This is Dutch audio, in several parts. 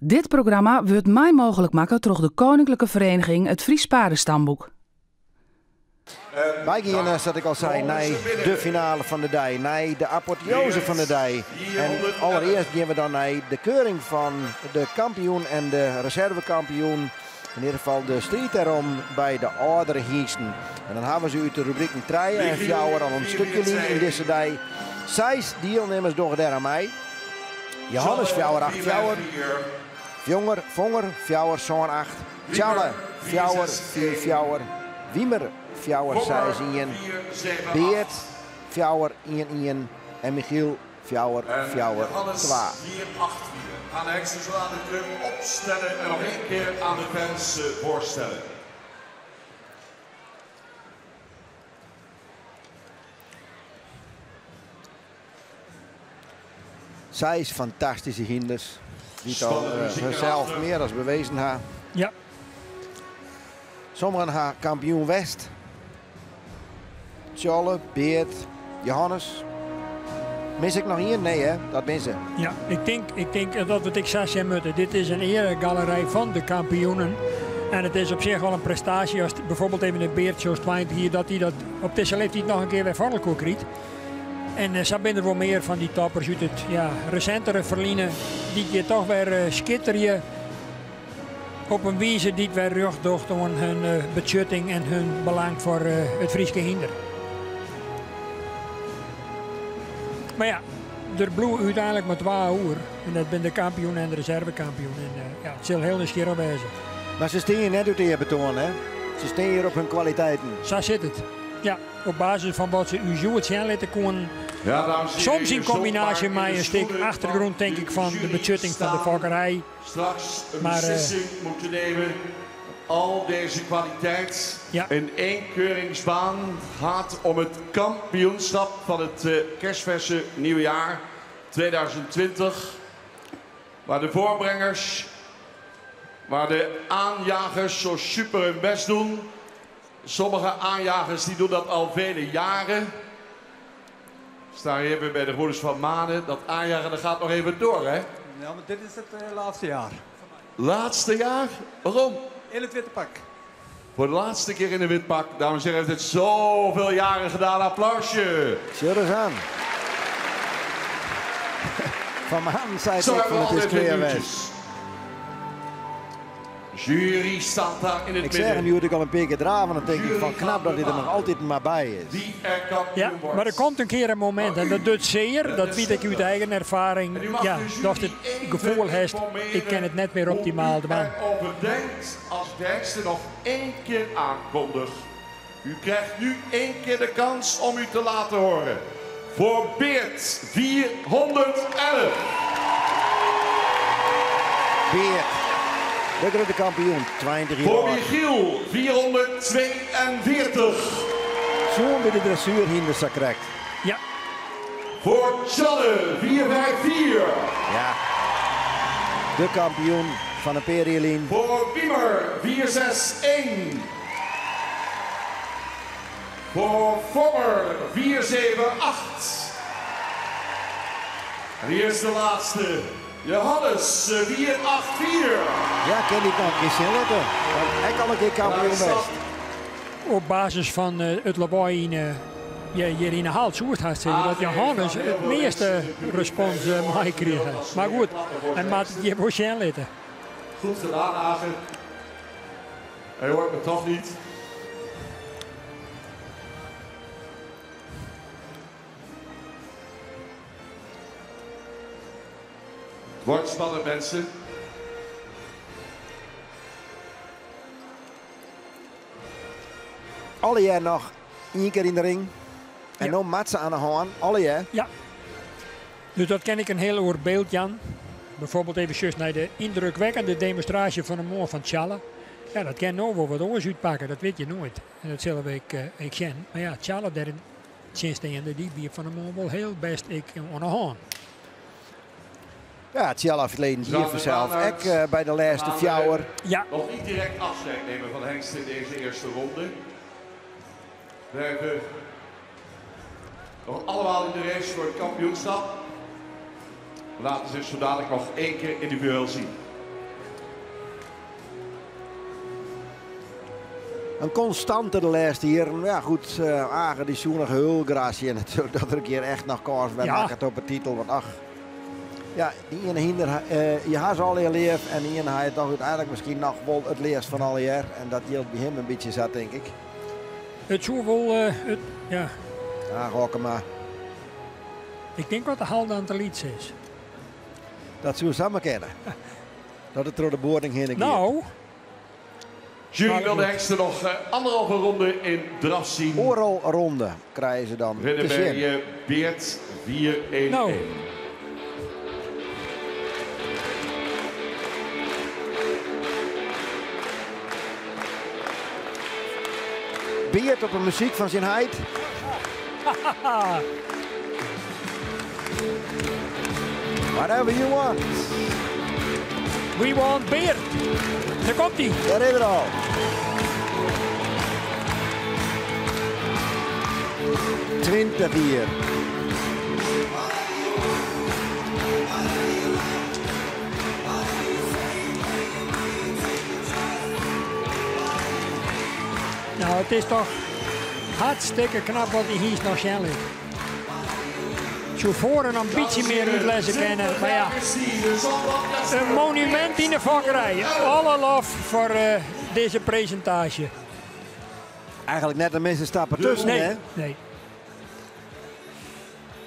Dit programma wordt mij mogelijk maken door de Koninklijke Vereniging Het Fries Paardenstamboek. Wij gaan, zoals ik al zei, naar de finale van de dag, naar de apotheose van de dag. En allereerst gaan we dan naar de keuring van de kampioen en de reservekampioen. In ieder geval de strijd daarom bij de oudere hiesten. En dan hebben ze uit de rubrieken 3 en 4 al een stukje liggen in deze dag. 6 deelnemers door daar aan mij. Johannes 4, 8, 4. Jonger, Vonger, 4, 7, 8. Tjalle, 4, 4, 4. Wiemer, 4, 6, 1. Beert, 4, 1, 1. En Michiel, 4, 4, 2. Gaan de heksen zo aan de club opstellen en nog één keer aan de fans voorstellen. Zij is fantastische hinders. Die al zichzelf meer dan bewezen hebben. Ja. Sommigen hebben kampioen West. Tjolle, Beert, Johannes. Mis ik nog hier? Nee hè, dat ben ze. Ja, ik denk dat wat ik zei moeten. Dit is een eregalerij van de kampioenen. En het is op zich wel een prestatie als bijvoorbeeld even een Beert zoals 20 hier, dat hij dat op deze leeftijd nog een keer weer voor krijgt. En zo zijn er wel meer van die toppers uit het recentere verliezen. Die je toch weer schitteren op een wijze die weer rugdocht door hun budgetting en hun belang voor het Friese hinder. Maar ja, er bloeien uiteindelijk maar 2 uur. En dat ben de kampioen en de reservekampioen. En ja, het zal heel nieuwsgierig wezen. Maar ze staan hier net uit de betoon, hè? Ze staan hier op hun kwaliteiten. Zo zit het. Ja, op basis van wat ze u zo het zijn laten komen. Ja, soms in combinatie met een stuk achtergrond, denk ik, van de budgetting van de fokkerij. Straks een beslissing moeten nemen. Al deze kwaliteit in één keuringsbaan gaat om het kampioenschap van het kerstverse nieuwjaar 2020. Waar de voorbrengers, waar de aanjagers zo super hun best doen. Sommige aanjagers die doen dat al vele jaren. Staan hier weer bij de Broeders van Manen. Dat aanjagen dat gaat nog even door, hè? Ja, maar dit is het laatste jaar. Laatste jaar? Waarom? In het witte pak. Voor de laatste keer in een wit pak. Dames en heren, heeft het zoveel jaren gedaan. Applausje. Zullen eens aan. Van Maan zei het ook van het is kleerwest. Jury staat daar in het midden. Ik zeg nu dat ik al een paar keer draven. Dan denk ik van knap dat hij er nog altijd maar bij is. Ja, maar er komt een keer een moment en dat doet zeer. Dat weet ik uit eigen ervaring. Ja, dat het gevoel heeft, ik ken het net meer optimaal. U overdenkt als de hekste nog 1 keer aankondigt. U krijgt nu 1 keer de kans om u te laten horen. Voor Beert 411. Beert. De grote kampioen, 20 jaar. Voor Michiel, 442. Zo'n bij de dressuurhinders krijgt. Ja. Voor Tjalle, 454. Ja. De kampioen van de Perielien. Voor Wiemer, 461. Voor Vonger, 478. En hier is de laatste. Johannes, 484. Ja, ken ik nog een keer letten. Hij kan een keer kampioen best. Op basis van het lawaai hier in de haal zoet had zeggen dat Johannes het meeste respons meekreeg. Maar goed, en maakt het je waarschijnlijk letten. Goed gedaan, Agen. Hij hoort me toch niet. Het wordt spannend, mensen. Alle jaar nog 1 keer in de ring. En dan matsen aan de hand. Alle jaar. Ja. Dus dat ken ik een heel oor beeld, Jan. Bijvoorbeeld even naar de indrukwekkende demonstratie van een moor van Tjalle. Ja, dat kan nog wel wat oors uitpakken, dat weet je nooit. En dat zullen we ik ken. Maar ja, Tjalle daarin, sinds de ende, die bier van een moor wel heel best aan de hand. Ja, Tjalla verleden hier vanzelf. Ik bij de laatste fjouwer. Ja. Nog niet direct afscheid nemen van de hengst in deze eerste ronde. We hebben nog allemaal in de race voor het kampioenschap. We laten zich zo dadelijk nog 1 keer individueel zien. een constante de laatste jaren. Ja goed, Agen die zoenige hulgrasje en natuurlijk dat er een keer echt nog kans bij maken op de titel. Want ach, ja, die ene hinder, je had ze al heel leef en die ene had je toch uiteindelijk misschien nog wel het leerst van al jaar. En dat hield bij hem een beetje zat, denk ik. Het zou wel, ja. Ja, gokken maar. Ik denk wat de halde aan de lieds is. Dat zou samen kennen. Dat het door de boarding heen gaat. Nou. Jury wil de hengsten nog anderhalve ronde in draf zien. Oral ronde krijgen ze dan. Rennen bij Beert 4-1-1. Nou. Beert op een muziek van zijn heid. Whatever you want. We want Beert. Daar komt hij. Daar is het al. Twintig hier. Nou, het is toch hartstikke knap wat hij hier nog zijn ligt. Zo voor een ambitie meer uitlezen kennen. Maar ja, een monument in de vakkerij. Alle lof voor deze presentatie. Eigenlijk net de minste stappen tussen, Nee, hè? nee.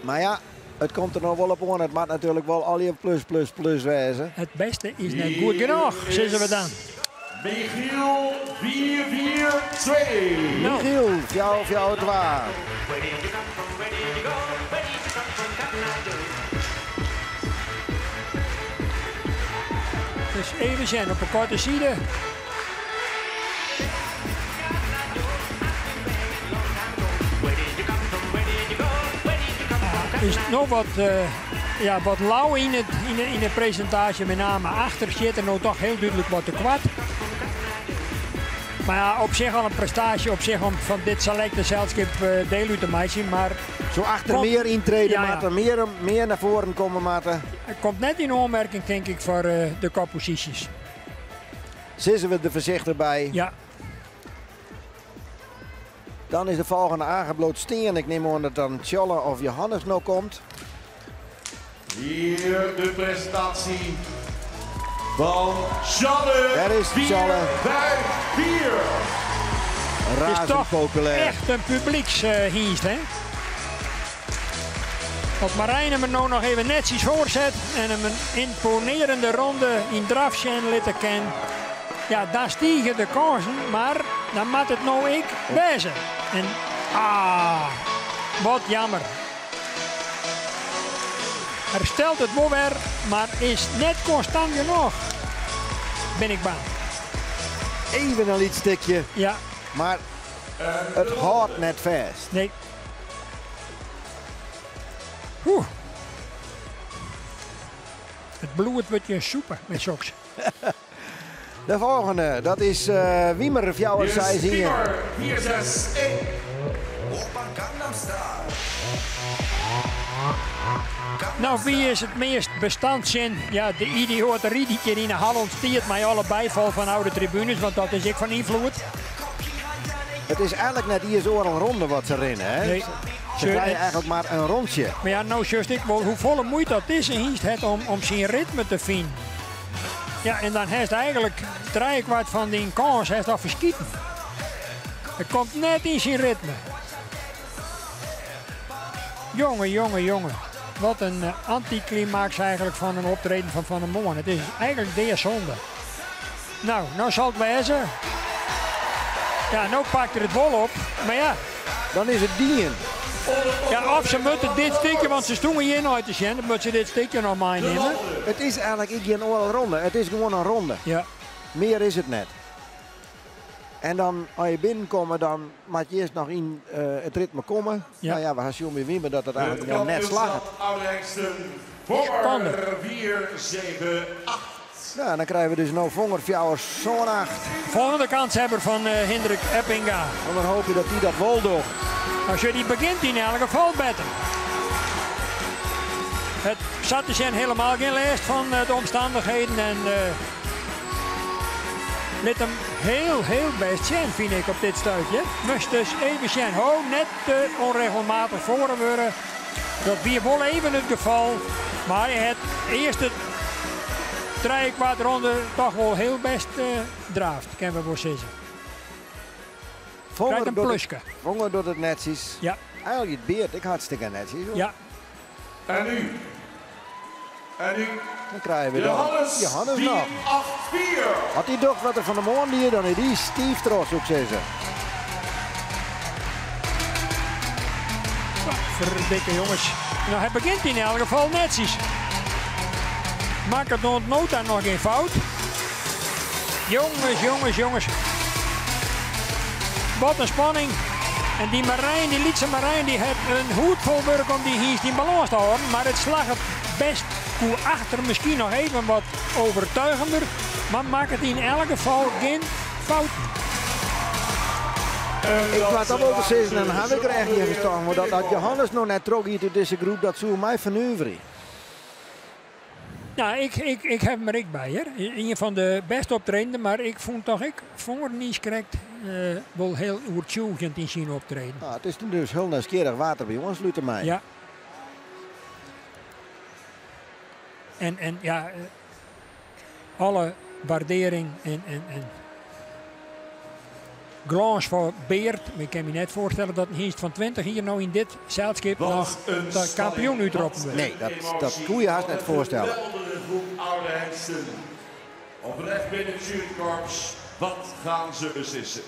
Maar ja, het komt er nog wel op aan. Het mag natuurlijk wel al je plus wijzen. Het beste is net goed genoeg, zeggen we dan. Michiel 4-4-2. Nou. Michiel, jou het waar. Dus even zijn op een korte side. Is nog wat lauw in de presentatie, met name achter zit er nou toch heel duidelijk wat te kwad. Maar ja, op zich al een prestatie op zich om van dit selecte gezelschap deel uit te maken. Maar zo achter meer intreden, ja, Maarten. Meer naar voren komen, Maarten. Het komt net in aanmerking, denk ik, voor de kopposities. Zitten we er voorzichtig bij. Ja. Dan is de volgende aangebloot steen. Ik neem aan dat dan Tjolle of Johannes nog komt. Hier de presentatie van Tjolle. Daar is Tjolle. 4-4. Razend populair. Echt een publiekshiest, hè? Wat Marijn me nou nog even netjes voorzet en hem een imponerende ronde in drafchen laten kennen. Ja, daar stiegen de kansen, maar dan moet het nou ik wezen. En wat jammer. Er stelt het wel weer, maar is net constant genoeg. Ben ik bang. Even een lietstukje. Ja. Maar het houdt net vast. Nee. Oeh. Het bloed wordt je soepen met soks. De volgende, dat is Wiemer Fjouwer zij hier. 4-6-1. Nou, wie is het meest bestandszin? Ja, de idioot die keer in de hal ontstiert mij alle bijval van oude tribunes, want dat is ik van invloed. Het is eigenlijk net hier zo een ronde wat ze rennen, hè? Nee. Ze krijgen eigenlijk maar een rondje. Maar ja, nou just ik wel hoe volle moeite dat is en hiest het om zijn ritme te vinden. Ja, en dan heeft eigenlijk 3/4 van die kans heeft al verschieten. Het komt net in zijn ritme. Jongen. Wat een anticlimax eigenlijk van een optreden van een man. Het is eigenlijk de zonde. Nou zal het wezen. Ja, nou pakt er het bol op. Maar ja. Dan is het dien. Ja, of ze moeten dit stikken, want ze stonden hier nooit te zien. Dan moeten ze dit stikken nog meenemen. Het is eigenlijk geen oorlog ronde. Het is gewoon een ronde. Ja. Meer is het net. En dan, als je binnenkomt, dan moet je eerst nog in het ritme komen. Ja. Nou ja, we gaan zien weer Wiemer dat het eigenlijk wel net slaagt. Voor Spannend. 4-7-8. Nou, dan krijgen we dus nou Vonger Fjouwers zo'n 8. Volgende kanshebber van Hendrik Eppinga. En dan hoop je dat hij dat wel doet. Als je die begint in elk geval beter. Het zat dus helemaal geen lijst van de omstandigheden. En Let hem heel best zijn, vind ik, op dit stuitje. Moest dus even zijn. Net te onregelmatig voren worden. Dat weer wel even het geval. Maar hij had eerst 3/4 ronde toch wel heel best draaft, kunnen we wel zeggen. Krijgt een plusje. Vonger doet het netjes. Ja. Eigenlijk het beert, ik hartstikke netjes. Hoor. Ja. En nu. Dan krijgen we Johannes nog. 8-4. Had hij toch wat er van de morgen hier, dan is die Steve trots op zeggen. Verdikke jongens. Nou, hij begint in elk geval netjes. Maak het nota nog geen fout. Jongens. Wat een spanning. En die Marijn, die Lietse Marijn, die heeft een hoed vol werk om die balans te houden. Maar het slag het best goed achter, misschien nog even wat overtuigender. Maar maakt het in elk geval geen fout. Ik was dat wel precies en dan heb ik er echt niet verstaan. Maar dat Johannes nog net trok hier uit deze groep, dat zou mij vernuiveren. Ja, ik heb hem er ook bij. Een van de best optredenden, maar ik vond er niet correct wel heel oertjoegend in zijn optreden. Nou, het is dus heel nieuwsgierig water bij ons, sluit mij. Ja. En ja, alle waardering en glans voor Beert. Ik kan me net voorstellen dat een Hienst van 20 hier nou in dit zeilschip nog de kampioen uitroepen wil. Nee, dat kun je haast net voorstellen. Oude hengsten. Oprecht binnen het jurykorps. Wat gaan ze beslissen?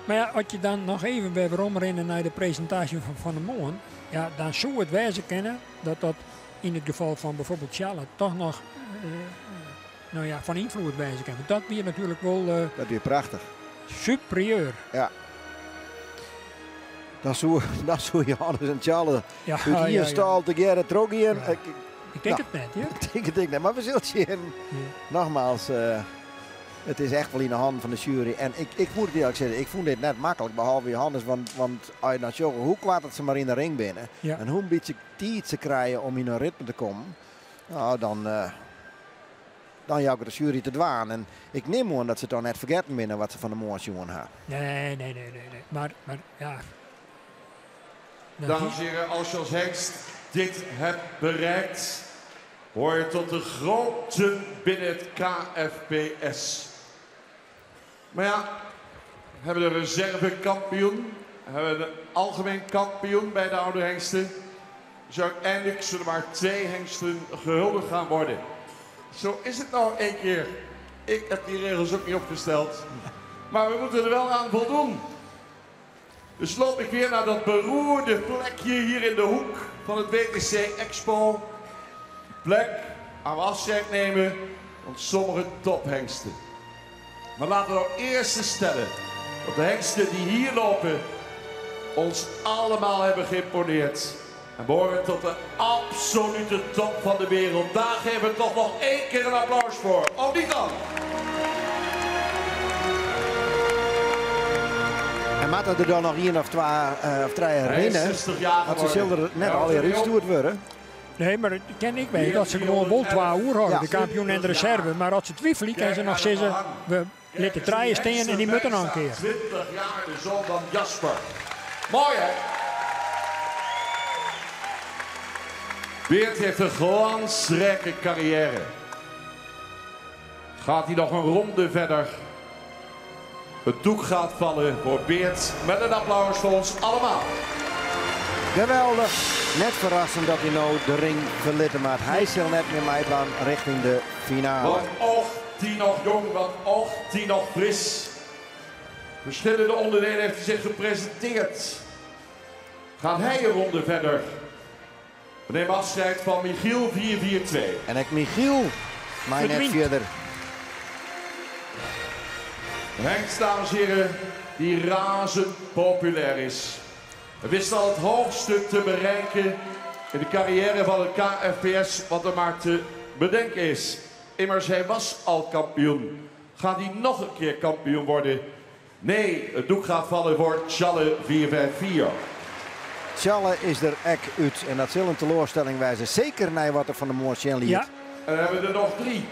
Maar ja, als je dan nog even bij rondrennen naar de presentatie van de morgen, ja, dan zou het wijzen kennen dat in het geval van bijvoorbeeld Charlotte toch nog van invloed wijzen kan. Dat weer natuurlijk wel dat weer prachtig. Superieur. Ja. Dat zou Johannes en Charlotte uit hier stal together trok hier. Ja. Ik denk het net, ja. Ik denk het net, maar we zullen zien. Ja. Nogmaals, het is echt wel in de hand van de jury. En ik moet het eerlijk zeggen, ik vond dit net makkelijk, behalve Johannes. Want als je nou zoekt hoe kwaad dat ze maar in de ring binnen. Ja. En hoe een beetje tijd ze krijgen om in een ritme te komen. Nou, dan jouw de jury te dwaan. En ik neem aan dat ze dan net vergeten binnen wat ze van de morgen jongen hebben. Nee. Maar ja. Dames en heren, als je als hengst dit hebt bereikt, hoor je tot de grote binnen het KFPS. Maar ja, we hebben de reservekampioen, we hebben de algemeen kampioen bij de oude hengsten. Dus uiteindelijk zullen maar 2 hengsten gehuldigd gaan worden. Zo is het nou één keer. Ik heb die regels ook niet opgesteld. Maar we moeten er wel aan voldoen. Dus loop ik weer naar dat beroerde plekje hier in de hoek van het WTC Expo. Plek waar we afscheid nemen van sommige tophengsten. Maar laten we nou eerst stellen dat de hengsten die hier lopen ons allemaal hebben geïmponeerd. En behoren tot de absolute top van de wereld. Daar geven we toch nog 1 keer een applaus voor. Of niet dan? En maakt er dan nog 1 of 2 herinneren? Had ze zullen net alweer uitgestuurd worden. Nee, maar ken ik weet dat ze gewoon wel 2 uur houden, de kampioen en de reserve. Maar als ze twijfelen, kunnen ze nog zeggen, we laten 3 staan en die moeten nog een keer. 20 jaar de zoon van Jasper. Mooi hè? Beert heeft een glansrijke carrière. Gaat hij nog een ronde verder? Het doek gaat vallen voor Beert. Met een applaus voor ons allemaal. Geweldig. Net verrassend dat hij nou de ring verlitten maakt. Hij zal net meer meegaan richting de finale. Wat oogt die nog jong, wat oogt die nog fris. Verschillende onderdelen heeft hij zich gepresenteerd. Gaat hij een ronde verder? We nemen afscheid van Michiel 442. En ik Michiel, mij net verder. Hengst, dames en heren, die razend populair is. Hij wist al het hoogste te bereiken in de carrière van het KFPS wat er maar te bedenken is. Immers, hij was al kampioen. Gaat hij nog een keer kampioen worden? Nee, het doek gaat vallen voor Tjalle 4-5-4. Tjalle is er ek uit en dat zal een teleurstelling wijzen. Zeker naar wat er van de Moortje liet. Ja. En dan hebben we er nog 3.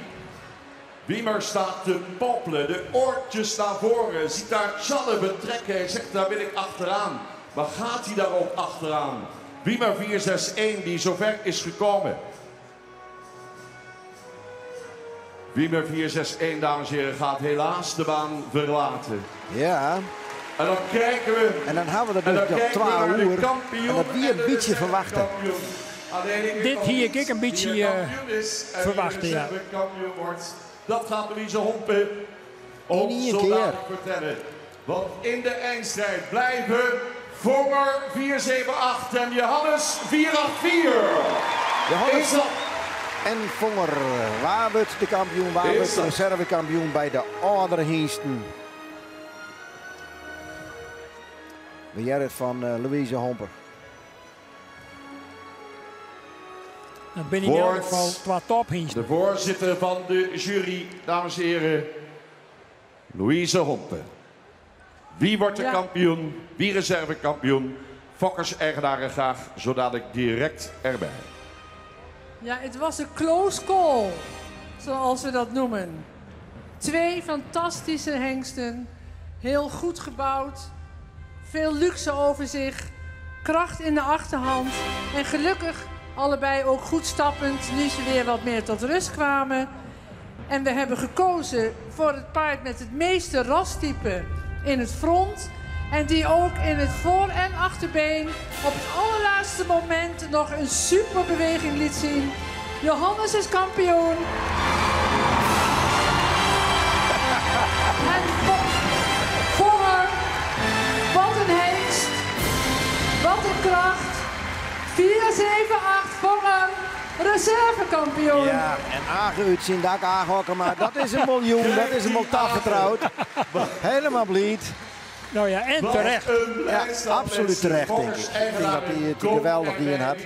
Wiemer staat te poppelen, de oortjes naar voren. Ziet daar Tjalle betrekken. Hij zegt, daar wil ik achteraan. Maar gaat hij daar ook achteraan? Wiemer 4-6-1 die zover is gekomen. Wiemer 4-6-1, dames en heren, gaat helaas de baan verlaten. Ja. En dan kijken we. En dan hebben we er dus nog 12 uur. En dat wie een beetje verwachten. Dit hier ik een beetje verwachten, ja. Dat gaat Louise Hompe ons zo dadelijk vertellen. Want in de eindstrijd blijven Vonger 4-7-8 en Johannes 4-8-4. Johannes en Vonger, waar wordt de kampioen, waar wordt de reservekampioen bij de oudere hengsten. We jij het van Louise Homper. Dan ben ik in ieder geval qua tophengsten. De voorzitter van de jury, dames en heren, Louise Hompe. Wie wordt de kampioen? Wie reservekampioen? Fokkers-eigenaren graag, zo dadelijk direct erbij. Ja, het was een close call, zoals we dat noemen. 2 fantastische hengsten, heel goed gebouwd, veel luxe over zich, kracht in de achterhand en gelukkig allebei ook goed stappend, nu ze weer wat meer tot rust kwamen. En we hebben gekozen voor het paard met het meeste rastype in het front. En die ook in het voor- en achterbeen op het allerlaatste moment nog een super beweging liet zien. Johannes is kampioen. En Vonger, wat een hengst, wat een kracht. 4-7-8 Vonger, reservekampioen. Ja, en aangeuit zien dat ik aanhokken, maar dat is een miljoen, dat is een multaf getrouwd. Helemaal blied. Nou ja, en terecht. Ja, absoluut terecht, denk ik. Ik denk dat hij het geweldig die in had.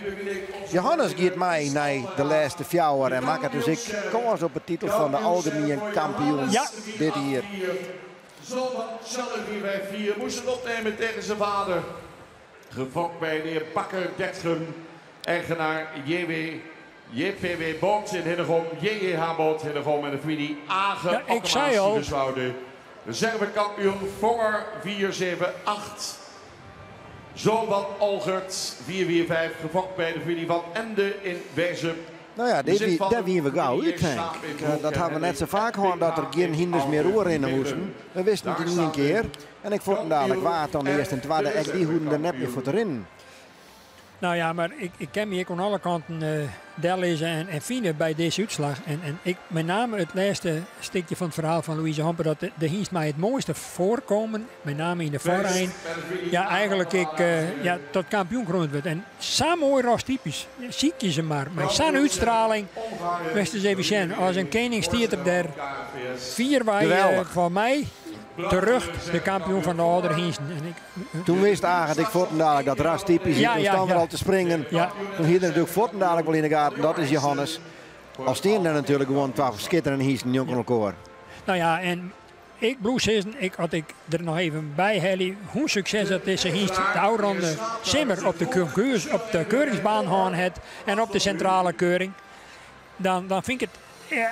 Johannes gaat mij naar de laatste 4 jaar en maakt dus ik koos op de titel van de algemene kampioen. Ja. Dit hier. Zo van Tjalle 4-5-4 moest het opnemen tegen zijn vader. Gefokt bij de heer Bakker Dertgem, eigenaar JPW Boot in Hillegom, JJH Boot Hillegom en de familie Agen. Ja, ik zei al. Reservekampioen Vonger 4-7-8. Zoon van Olgert 4-4-5, gefokt bij de familie van Ende in Wezep. Nou ja, daar wie we gauw uit, Henk. Dat hebben we net zo vaak gehoord dat er geen hinders meer roer in moesten. We wisten het niet een keer. En ik vond het dadelijk waard dan de eerste en tweede. Ik die hoeden er net meer voor erin. Nou ja, maar ik kan me aan alle kanten lezen en vinden bij deze uitslag. En ik met name het laatste stukje van het verhaal van Louise Homper, dat de hengst mij het mooiste voorkomen, met name in de vooreind. Ja, eigenlijk tot kampioen gekroond werd. En zo mooi rastypisch, ziek je ze maar. Met zo'n uitstraling, best eens even zien. Als een koning stiert er daar 4 wij van mij. Terug de kampioen van de oudere hengsten. Toen wist Agen, ik vond dadelijk dat ras typisch. Toen stond er al te springen. Ja. Toen hield er natuurlijk vond dadelijk wel in de gaten. Dat is Johannes. Als die er natuurlijk gewoon 12 schitterende hengsten niet aan elkaar. Nou ja, en ik had ik er nog even bij Helly hoe succes dat deze hengst de oude simmer op de keuringsbaan gaan had en op de centrale keuring. Dan vind ik het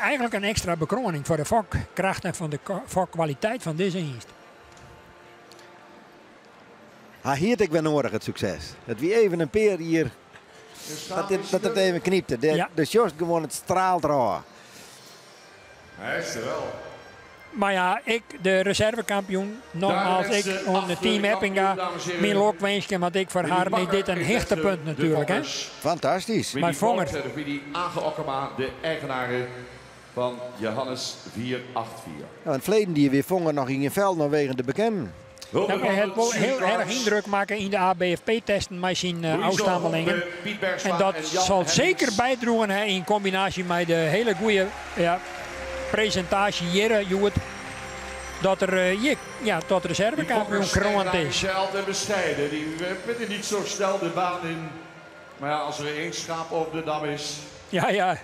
eigenlijk een extra bekroning voor de vakkracht en van de vakkwaliteit van deze hengst. Hier ik wel nodig het succes. Het wie even een peer hier. Dat het even kniepte. Dus Joost gewoon het straalt raar. Hij is er wel. Maar ja, de reservekampioen, nogmaals, ik on de team Eppinga, mijn lokwenschen, want ik voor haar met dit een hechtepunt natuurlijk. Hè? Fantastisch. Maar Vonger. Agen Okkema, de eigenaren van Johannes 4-8-4. Nou, in het verleden die weer Vonger nog in je veld nog wegen te bekennen. Dat het wel heel erg indruk maken in de ABFP-testen met zijn oudstamelingen. En dat zal zeker bijdragen in combinatie met de hele goede presentatie hier, Joet. Dat er tot reservekampioen kroond is. Geld en bescheiden. Die vinden niet zo snel de baan in. Maar ja, als er 1 schaap op de dam is. Ja,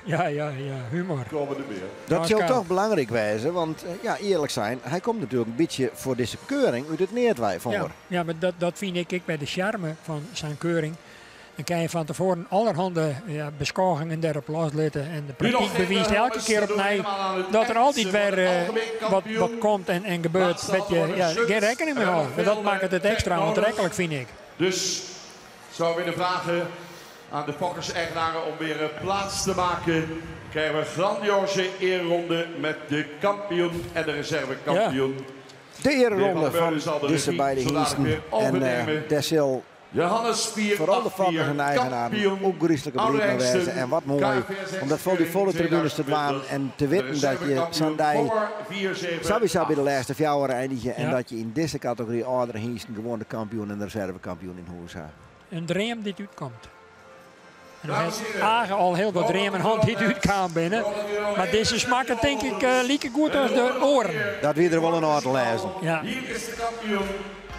humor. Komende meer. Dat Oscar. zal toch belangrijk wezen, want ja, eerlijk zijn, hij komt natuurlijk een beetje voor deze keuring uit het Neerdwijk van. Ja, maar dat vind ik bij de charme van zijn keuring. Dan kan je van tevoren allerhande beschouwingen daarop losletten. En de praktijk bewijst elke keer opnieuw dat er altijd weer wat komt en gebeurt. Dat je geen rekening mee houdt. Maar dat maakt het extra aantrekkelijk, vind ik. Dus zou ik willen vragen aan de fokkers-eigenaren om weer plaats te maken. Krijgen we een grandioze eerronde met de kampioen en de reservekampioen. De ereronde van deze beide hiesten. En Dessel, Johannes 4, vooral de fokkers en eigenaren, ook griezelijke brief wijzen. En wat mooi, omdat voor die volle tribunes te waan en te weten dat je Sandai sowieso bij de laatste 4 jaar eindigen. En dat je in deze categorie oudere hiesten gewoon de kampioen en de reservekampioen in huis hebt. Een dream die uitkomt. En dan heeft Agen al heel wat dremen hand die uitkwam binnen. Maar deze smaken denk ik lieke goed als de oren. Dat wie er wel een oor te lezen. Ja. Hier is de kampioen,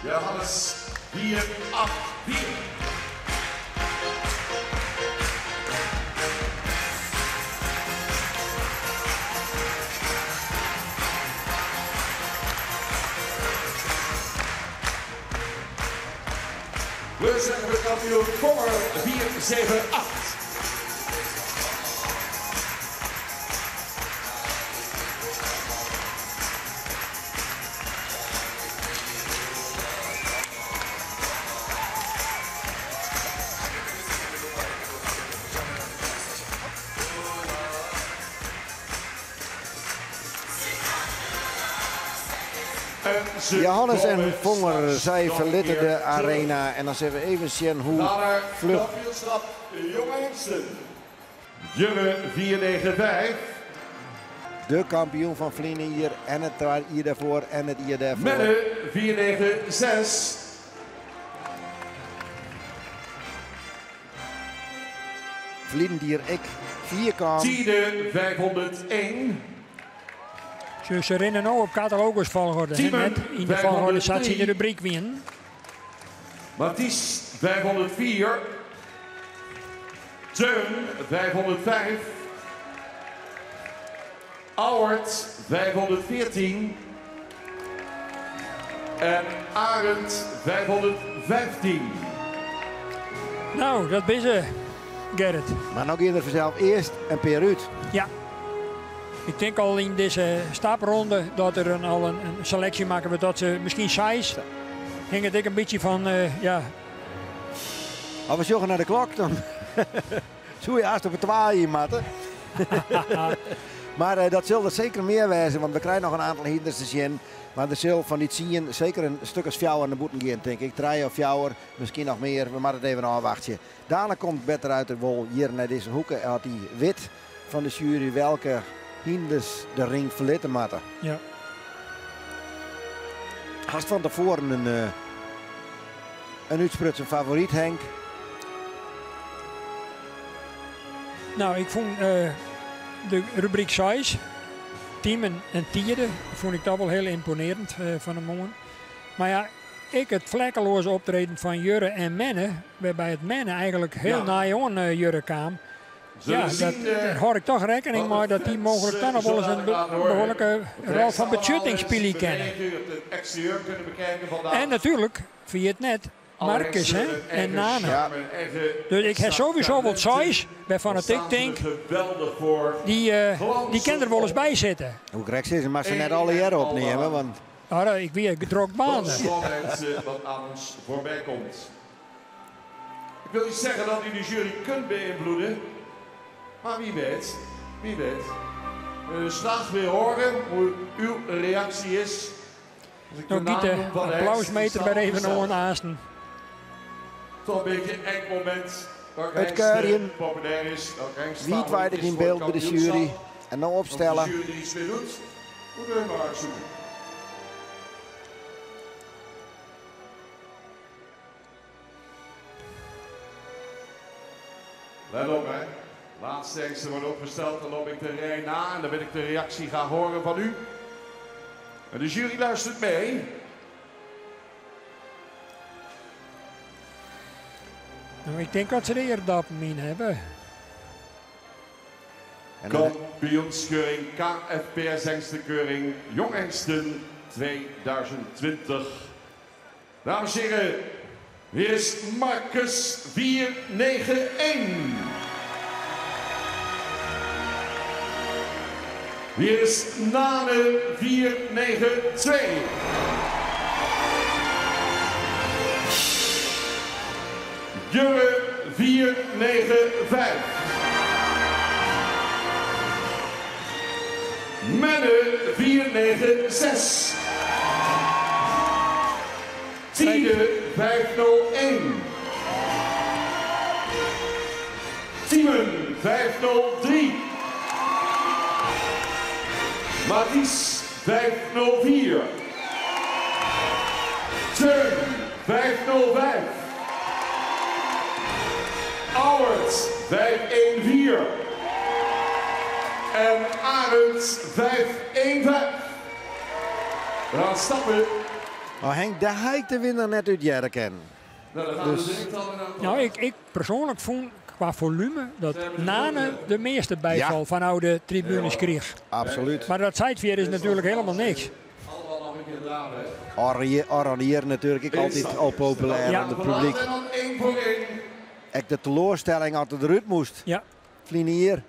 Johannes 4, 8, 4. We zijn de kampioen voor 4, 7, 8. Johannes en Vonger, zij verlitten de arena. En dan zullen we even zien hoe vlug. Kampioenschap Jonge Hengsten. Junge 495. De kampioen van Vlienen hier en het hier daarvoor en het hier daarvoor. Menne 496. Vlienen hier ik 4 kan. Tiede 501. Ze rennen nu op catalogus volgorde. Net in de volgorde zat ze in de rubriek win. Mathies 504. Teun 505. Auwert 514. En Arend 515. Nou, dat is ze, Gerrit. Maar nog eerder vanzelf eerst en Per Ruud. Ja. Ik denk al in deze stapronde dat er al een selectie maken we dat ze misschien size. Hing het ik een beetje van, ja. Als we zoeken naar de klok, dan zou je haast op het 2 matten. Maar dat zal er zeker meer wijzen, want we krijgen nog een aantal hinders te zien. Maar er zal van dit zien zeker een stuk als 4 naar boeten gaan, denk ik. 3 of 4, misschien nog meer. We moeten het even afwachten. Daarna komt Better uit de wol hier naar deze hoeken. Had hij wit van de jury welke hinders de ring verlitten matten. Ja. Had van tevoren een uitsprutsen favoriet, Henk? Nou, ik vond de rubriek size, team en tierde, vond ik dat wel heel imponerend van de man. Maar ja, het vlekkeloze optreden van Jurre en Menne, waarbij het Menne eigenlijk heel naai aan Jurre kwam. Ja, daar hoor ik toch rekening mee dat die mogelijk dan nog wel eens een behoorlijke rol van betjutting spelen kennen. En natuurlijk, via het net, Marcus en Nane. Ja. Dus ik heb sowieso wat size, waarvan het ik denk, die kan er wel eens bij zitten. Hoe krijg je ze? Maar ze net alle jaren opnemen, want... Ik weet gedrokt banen. Wat aan ons voorbij komt. Ik wil niet zeggen dat u de jury kunt beïnvloeden. Maar wie weet, wie weet. We willen graag weer horen hoe uw reactie is. Nog niet de applausmeter bij even nog aansten. Toch een beetje een enkel moment. Het keurien. Populair is. Wie twijfelt in beeld bij de jury. En dan opstellen. Als de jury er iets mee doet, moeten we hem maar uitzoeken. Let op, hè. Laatste hengsten wordt opgesteld, dan loop ik de rij na en dan wil ik de reactie gaan horen van u. En de jury luistert mee. Nou, ik denk dat ze de eerdopamine hebben. Kampioenskeuring KFPS Hengstenkeuring Jong Hengsten 2020. Dames en heren, hier is Marcus 491. Hier is Nane 492. Jurre 495. Menne 496. Tiede 501. Tiemen 503. Mathies 504. Teun 505. Auwert 514. En Arend 515. We gaan stappen. Oh Henk, daar ga ik de winnaar net uit Jerken. Nou, ik persoonlijk vond qua volume dat Nane de meeste bijval van oude tribunes kreeg. Absoluut. Maar dat Zeitveer is natuurlijk helemaal niks. Oranje natuurlijk, ik altijd al populair aan het publiek. Ik de teleurstelling altijd eruit moest. Ja. Flinier.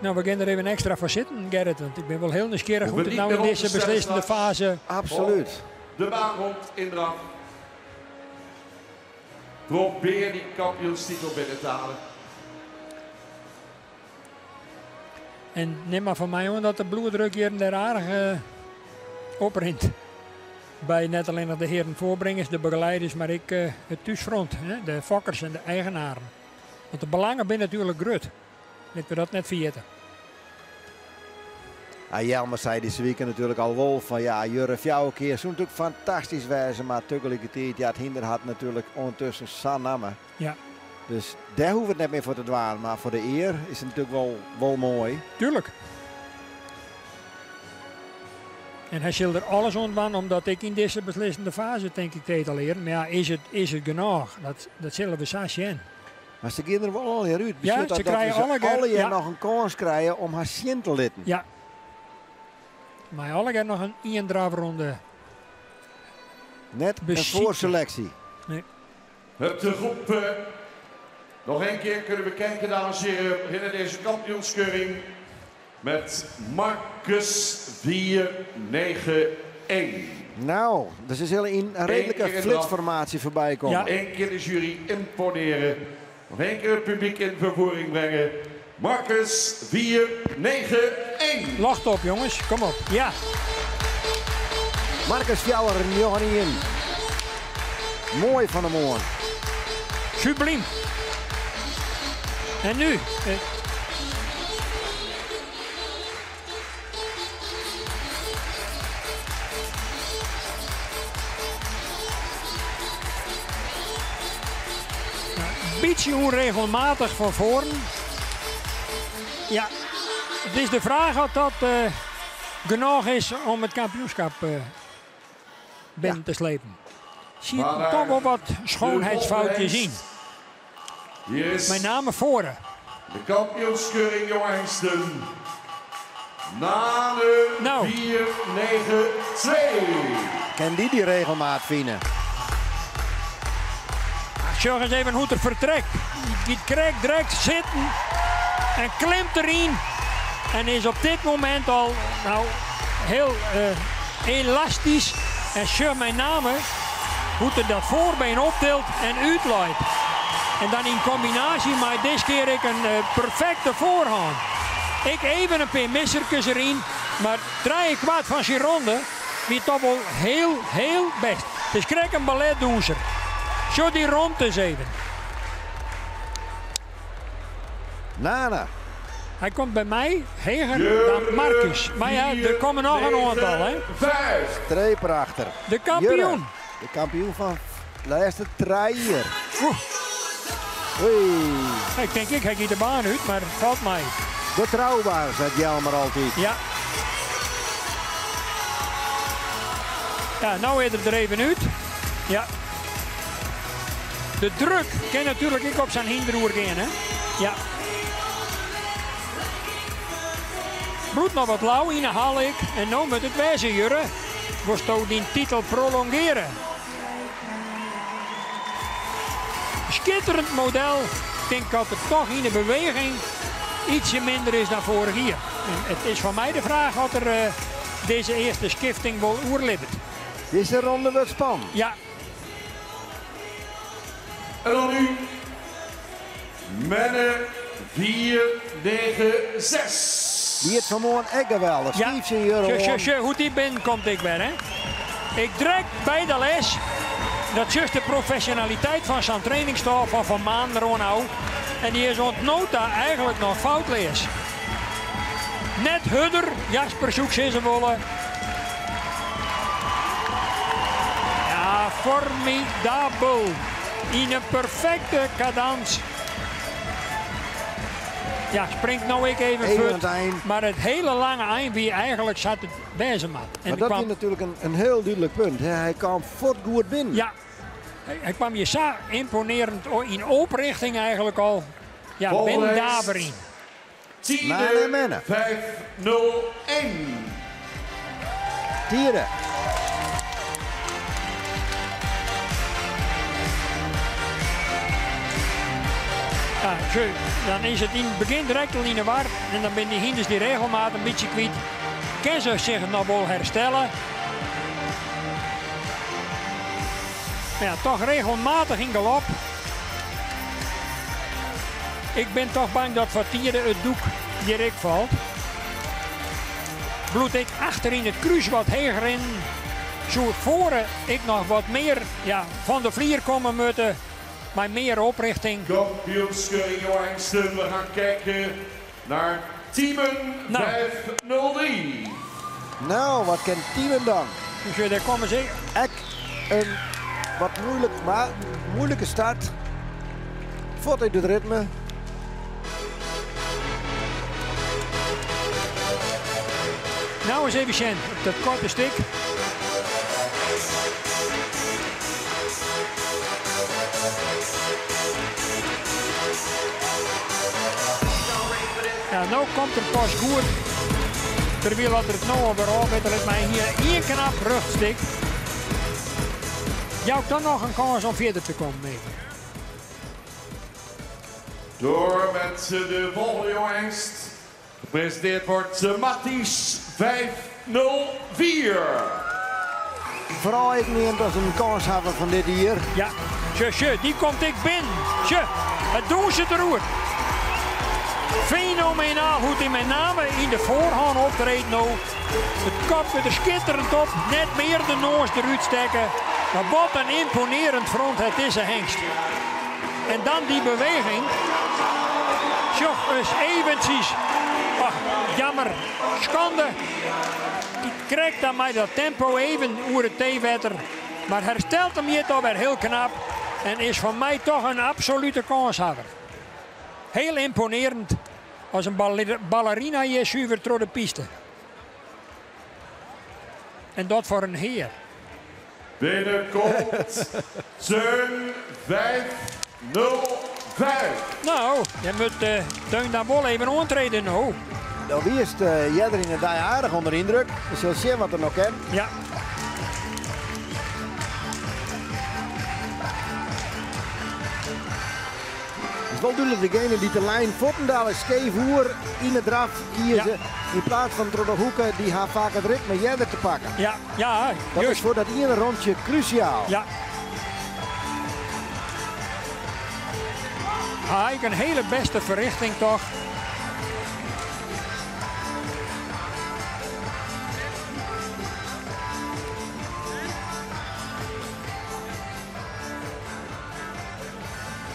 Nou, we gaan er even extra voor zitten, Gerrit. Want ik ben wel heel nieuwsgierig hoe het nou in deze beslissende fase... Absoluut. De baan rond in draf. Probeer die kampioenstitel binnen te halen. En neem maar van mij hoor dat de bloeddruk hier en daar aardig oprint. Bij net alleen nog de heren voorbrengers, de begeleiders, maar ik het thuisfront, de fokkers en de eigenaren. Want de belangen zijn natuurlijk groot. Dat we dat net vergeten. Jelmer zei deze week natuurlijk al wel van ja, Jurre, jouw keer zou natuurlijk fantastisch wijzen, maar tegelijkertijd, ja, het hinder had natuurlijk ondertussen Sannamme. Ja. Dus daar hoeven we het net meer voor te dwalen, maar voor de eer is het natuurlijk wel mooi. Tuurlijk. En hij zal er alles ontwan, omdat ik in deze beslissende fase denk ik het al leren. Maar ja, is het genoeg? Dat zullen we zo zien. Maar ze gaan er wel al uit. Ja, ze krijgen alle jaar nog een kans krijgen om haar zin te litten. Ja. Maar alle jaar nog een indraafronde. Net een voorselectie. Nee. De groep nog één keer kunnen we kijken, dames en heren. We beginnen deze kampioenskeuring met Marcus 491. Nou, dus is een redelijke flitsformatie voorbij komen. Ja. Eén keer de jury imponeren. Nog één keer het publiek in vervoering brengen. Marcus 491. Lacht op jongens, kom op. Ja. Marcus Fjouwer, nog niet in. Mooi van de morgen. Subliem. En nu? Beetje onregelmatig van voren. Ja, het is de vraag of dat genoeg is om het kampioenschap binnen te slepen. Zie je toch wel wat schoonheidsfoutjes zien. Met name voren. De kampioenskeuring Jong Hengsten. Nane 492. Kan die regelmaat vinden? Zorg eens even hoe het vertrekt. Die krijgt direct zitten en klimt erin. En is op dit moment al heel elastisch. En zorg met name hoe het dat voorbeen optilt en uitleidt. En dan in combinatie met deze keer een perfecte voorhand. Ik even een paar missertjes erin. Maar 3/4 van zijn ronde wie toch wel heel best. Het is krijg een balletdoenser. Zo die rond eens even. Nana. Hij komt bij mij heger dan Marcus. Maar ja, er komen nog een aantal, hè. 5. Streep erachter. De kampioen. Jurre, de kampioen van de laatste 3 jaar. Oei. Ik denk, ik ga de baan uit, maar het valt mij. Betrouwbaar, zegt Jelmer altijd. Ja. Ja, nou is er even uit. Ja. De druk kan natuurlijk ik op zijn hinderroer gaan, hè. Ja. Bloed nog wat lauw in de hal ik. En nu met het wijze jurre. Moest die titel prolongeren. Schitterend model. Ik denk dat het toch in de beweging ietsje minder is dan vorig jaar. En het is voor mij de vraag wat er deze eerste skifting wil oerlibbet. Deze ronde wordt spannend. Ja. En dan nu mannen 4-9-6. Die het vanmorgen echt geweldig. Ja. Hoe die binnenkomt ik ben, hè. Ik druk bij de les. Dat is de professionaliteit van zijn trainingsstaf van Maan Ronau. En die is ontnood daar eigenlijk nog fout lees. Net Hudder, Jasper zoekt ze willen. Ja, formidabel. In een perfecte cadans. Ja, springt nou ik even voort. Maar het hele lange eind wie eigenlijk zat het bij zijn man. Maar dat is natuurlijk een heel duidelijk punt. Hij kwam fort goed binnen. Ja, hij kwam je zo imponerend in oprichting eigenlijk al. Ja, Ben Daverin. 5-0-1. Tieren. Ja, dan is het in het begin direct al in de war. En dan ben die hinders die regelmatig een beetje kwijt. Kan ze zich nog wel herstellen. Maar ja, toch regelmatig in galop. Ik ben toch bang dat voor Tieren het doek direct valt. Bloed ik achter in het kruis wat heger in. Zo voren ik nog wat meer van de vlier komen moeten. Maar meer oprichting. Kampioenskeuring Joangsten. We gaan kijken naar Teamen 503. Nou, wat kent Teamen dan? Dus daar komen ze. Echt een wat moeilijke start. Voort uit het ritme. Nou eens even Sjen, op dat korte stik. Ja, nou komt het pas goed. Terwijl dat er het nou weer op is, dat mij hier één knap rugstik. Jou dan nog een kans om verder te komen mee. Door met de volgende jongst. Gepresenteerd wordt Matties 504. Vooral ik neem als een kans hebben van dit hier. Ja, die komt ik binnen. Het doen ze erover. Fenomenaal hoe hij met name in de voorhand optreedt nou. Het kop weer er schitterend op. Net meer de noos eruit steken. Maar wat een imponerend front het is een hengst. En dan die beweging. Zo, eens eventjes. Ach, jammer. Schande. Ik krijg dan mij dat tempo even oer het theewetter. Maar herstelt hem hier toch weer heel knap. En is voor mij toch een absolute kanshebber. Heel imponerend. Als een ballerina hier zuiver door de piste. En dat voor een heer. Binnenkomt Teun 505. Nou, je moet Teun dan wel even aantreden nou. Nou, wie is jij er in de dag aardig onder indruk. We zullen zien wat er nog kan. Ja. Het is wel duidelijk degene die de lijn Vottendaal is scheef hoer in het draf kiezen. In plaats van door de hoeken die haar vaak het ritme jeder te pakken. Ja, ja. Dat is voor dat ene rondje cruciaal. Ja. Eigenlijk een hele beste verrichting toch.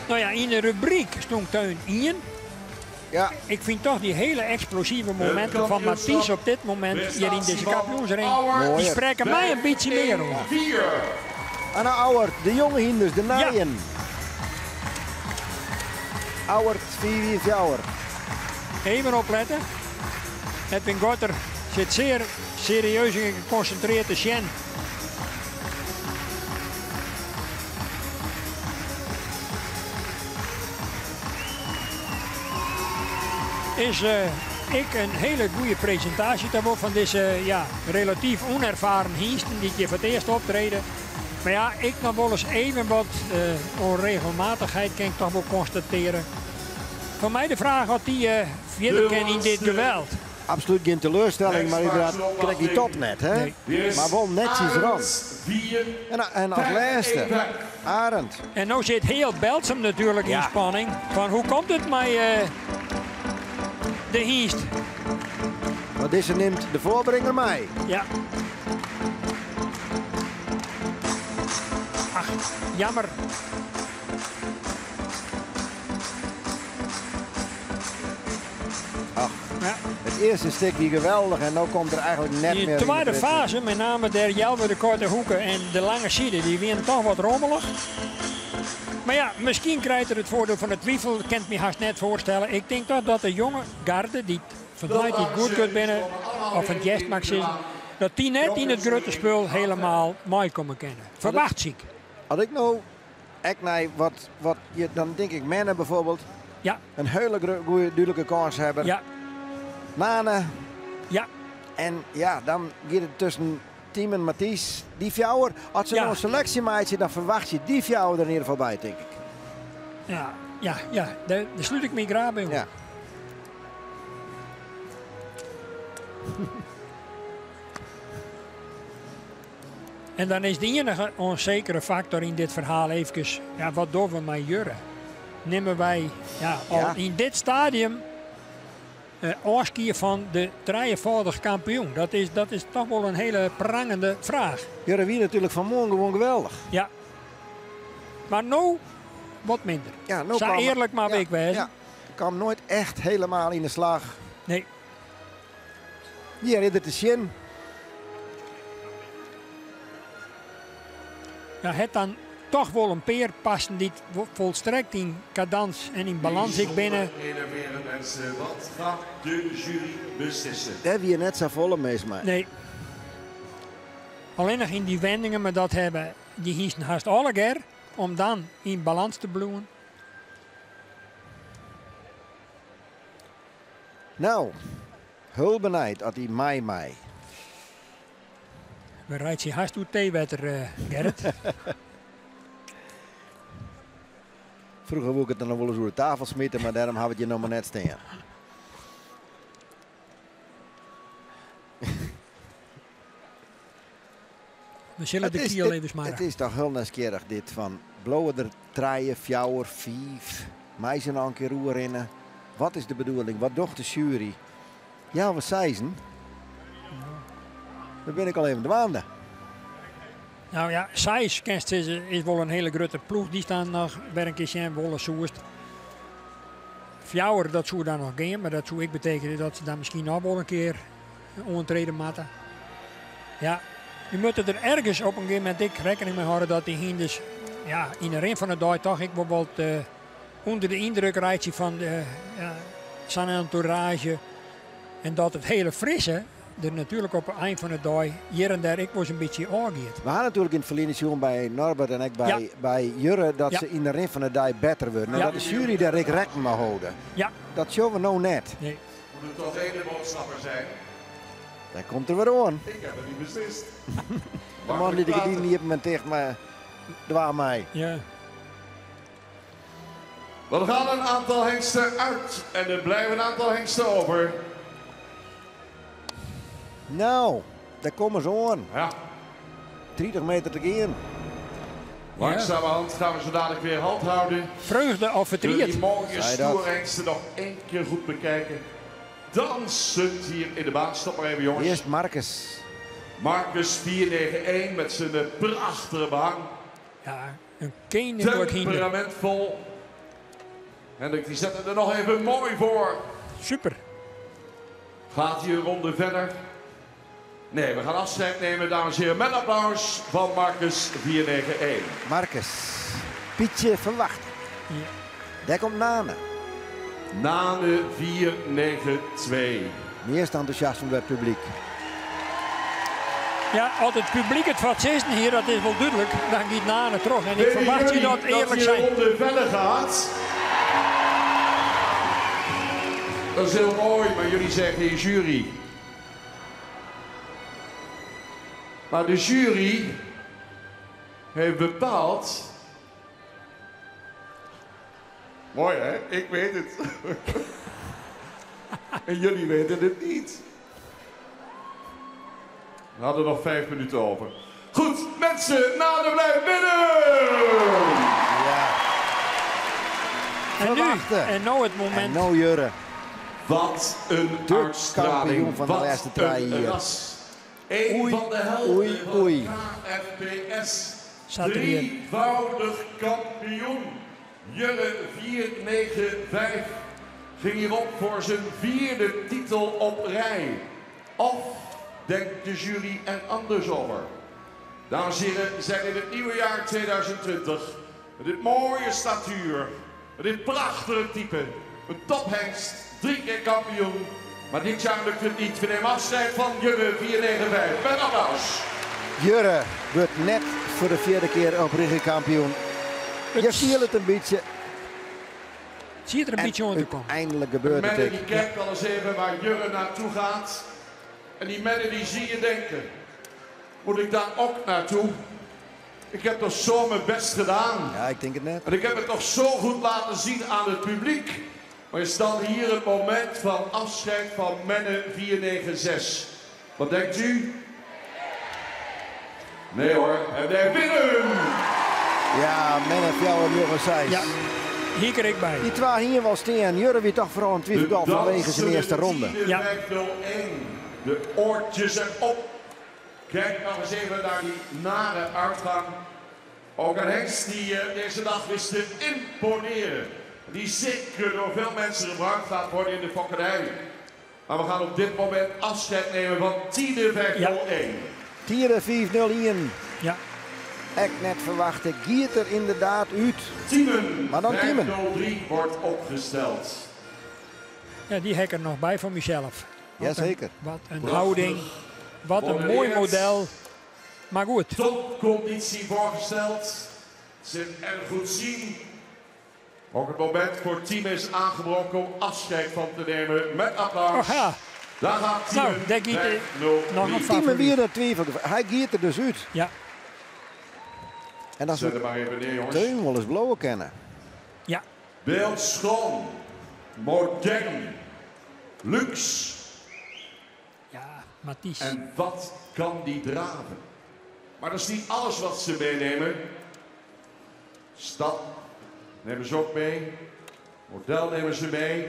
Nou ja, in de rubriek stond Teun in. Ja. Ik vind toch die hele explosieve momenten van Mathies op dit moment hier in deze kampioensring. Die spreken mij een beetje meer over. Anna Auwert, de jonge hinders, de naaien. Ja. Auwert, 4 Auwert. Even opletten. Edwin Gotter zit zeer serieus en geconcentreerd te Sjen. is ik een hele goede presentatie daarvoor van deze relatief onervaren hiesten die hier voor het eerst optreden. Maar ja, ik nog wel eens even wat onregelmatigheid kan ik toch wel constateren. Voor mij de vraag wat die verder kan in dit geweld. Absoluut geen teleurstelling, maar inderdaad krijg je top net, hè? Nee. Maar wel netjes rond. En als laatste, Arend. En nu zit heel Belsum natuurlijk in spanning. Van hoe komt het met de hiest? Maar deze neemt de voorbrenger mee. Ja. Ach, jammer. Ach, ja. Het eerste stukje geweldig en nu komt er eigenlijk net meer. De tweede fase, met name de Jelmer, de korte hoeken en de lange zijde, die winnen toch wat rommelig. Maar ja, misschien krijgt er het voordeel van het twijfel, dat kan ik me haast net voorstellen. Ik denk toch dat de jonge garde, die vandaag niet goed kunt binnen, of een jest mag zijn, dat die net in het grote spul helemaal mooi komen kennen. Verwacht ik. Als ik nou, wat je, dan denk ik Menne bijvoorbeeld, een hele goede, duidelijke kans hebben. Ja. Nane. Ja. En ja, dan gaat het tussen Team en Mathies. Die fjouwer, als ze nou een selectie maakt, dan verwacht je die fjouwer er in ieder geval bij, denk ik. Ja, daar sluit ik me graag bij. Ja. En dan is de enige onzekere factor in dit verhaal even, wat doen we met Jurre? Nemen wij al in dit stadium afskiën van de 3-voudig kampioen? Dat is toch wel een hele prangende vraag. Jurre wie natuurlijk vanmorgen gewoon geweldig. Ja. Maar nu wat minder. Ja, nou zou eerlijk maar week wezen. Ja. Kwam nooit echt helemaal in de slag. Nee. Hier is het te zien. Ja, het dan toch wel een peer passen die volstrekt in cadans en in balans ik binnen. Wat gaat de jury beslissen? Daar heb je net zo volle meest mee. Nee. Alleen nog in die wendingen, maar dat hebben die hiesten haast alle keer om dan in balans te bloeien. Nou, heel benijd dat hij mij. We rijden je haast door theewetter, Gerrit. Vroeger wil ik het dan nog wel eens over de tafel smitten, maar daarom hebben we het je nog maar net staan. We zullen de kiel even smaren. Het is toch heel nieuwsgierig dit van blauwe er 3, 4, 5, meisje nog een keer roer in. Wat is de bedoeling? Wat doet de jury? Ja, wat zei ze? Dan ben ik al even de maanden. Nou ja, Sijs is wel een hele grote ploeg. Die staan nog weer een keer in Wolle Soest. Fjouwer, dat zou dan nog gaan. Maar dat zou ik betekenen dat ze dan misschien nog wel een keer ontreden moeten. Ja, je moet er ergens op een gegeven moment rekening mee houden dat die hinders in de rin van de dag toch ik bijvoorbeeld onder de indruk rijdt van zijn entourage. En dat het hele frisse er natuurlijk op het eind van de dag hier en daar ik was een beetje aangeet. We hadden natuurlijk in het verleden seizoen bij Norbert en ik bij Jurre dat ze in de rin van de dag beter worden. En dat de jury daar ik rekening mee houden. Ja. Dat zien we nou net. Nee. Moet het toch één boodschapper zijn? Daar komt er weer aan. Ik heb het niet beslist. De man die de gediende heeft me tegen me dwaal mij. Ja. We gaan een aantal hengsten uit en er blijven een aantal hengsten over. Nou, daar komen ze aan. Ja. 30 meter te gaan. Langzamerhand gaan we zo dadelijk weer handhouden. Vreugde of verdriet. Die mooie stoerhengsten nog één keer goed bekijken. Dansend hier in de baan. Stop maar even, jongens. Eerst Marcus. Marcus 491 met zijn prachtige behang. Ja, een keninklijk hinder. Temperamentvol. Hendrik die zet er nog even mooi voor. Super. Gaat hier een ronde verder? Nee, we gaan afscheid nemen, dames en heren. Met applaus van Marcus 491. Marcus. Pietje verwacht. Ja. Daar komt Nane. Nane 492. Meest enthousiasme bij het publiek. Ja, als het publiek het wat is hier, dat is wel duidelijk. Dan gaat Nane terug. En ik verwacht je dat eerlijk zijn. Dat hier ronde verder gaat. Dat is heel mooi, maar jullie zeggen jury. Maar de jury heeft bepaald... Mooi hè, ik weet het. En jullie weten het niet. We hadden nog 5 minuten over. Goed, mensen, naar de blijf binnen! Ja. En nu het moment. En nou Jurre. Wat een De uitstraling. kampioen van de Wat laatste een drie hier. ras. Eén Oei, van de helden oei, van oei. KFPS. Staat er hier. Drievoudig kampioen. Jurre 495 ging hierop voor zijn 4e titel op rij. Of denkt de jury er anders over? Dames en heren, we zijn in het nieuwe jaar 2020. Met dit mooie statuur. Met dit prachtige type. Een tophengst, 3 keer kampioen. Maar dit jaar lukt het niet. We nemen afscheid van Jurre 495. Met applaus. Jurre wordt net voor de 4e keer oprichting kampioen. Je viel het een beetje. Zie je er een beetje onder komen? Eindelijk gebeurt het. Mennen die kijkt al eens even waar Jurre naartoe gaat. En die mennen die zie je denken. Moet ik daar ook naartoe? Ik heb toch zo mijn best gedaan. Ja, ik denk het net. En ik heb het toch zo goed laten zien aan het publiek. Maar is dan hier het moment van afscheid van Menne 496. Wat denkt u? Nee hoor, en daar winnen! Ja, men heeft jou en jongens zei. Ja, hier kreeg ik bij. Die twee hier wel steen. Jurre weer toch vooral een twijfel vanwege zijn eerste ronde. Ja. 501. De oortjes erop. Kijk nog eens even naar die nare uitgang. Ook een hengst die deze dag wist te imponeren. Die zeker door veel mensen gebruikt gaat worden in de fokkerij. Maar we gaan op dit moment afscheid nemen van Tiede 501. Tiere 501. Ja. Ik net verwachten. Giert er inderdaad uit. Tiemen. Maar dan Tiemen. 503 wordt opgesteld. Ja, die hek er nog bij voor mezelf. Jazeker. Wat een houding. Wat een mooi model. Maar goed. Topconditie voorgesteld. Ze erg goed zien. Ook het moment voor het team is aangebroken om afscheid van te nemen. Met applaus. Oh ja. Daar gaat Tiemen. Nou, daar giet hij nog een Tiemen favoriet. weer een twijfel. Hij giert er dus uit. Ja. En dat Zet is er maar even neer, jongens. Teun wel eens blauwe kennen. Ja. Beeldschoon. Modern. Luxe. Ja, Mathies. En wat kan die dragen? Maar dat is niet alles wat ze meenemen. Stad nemen ze ook mee. Model nemen ze mee.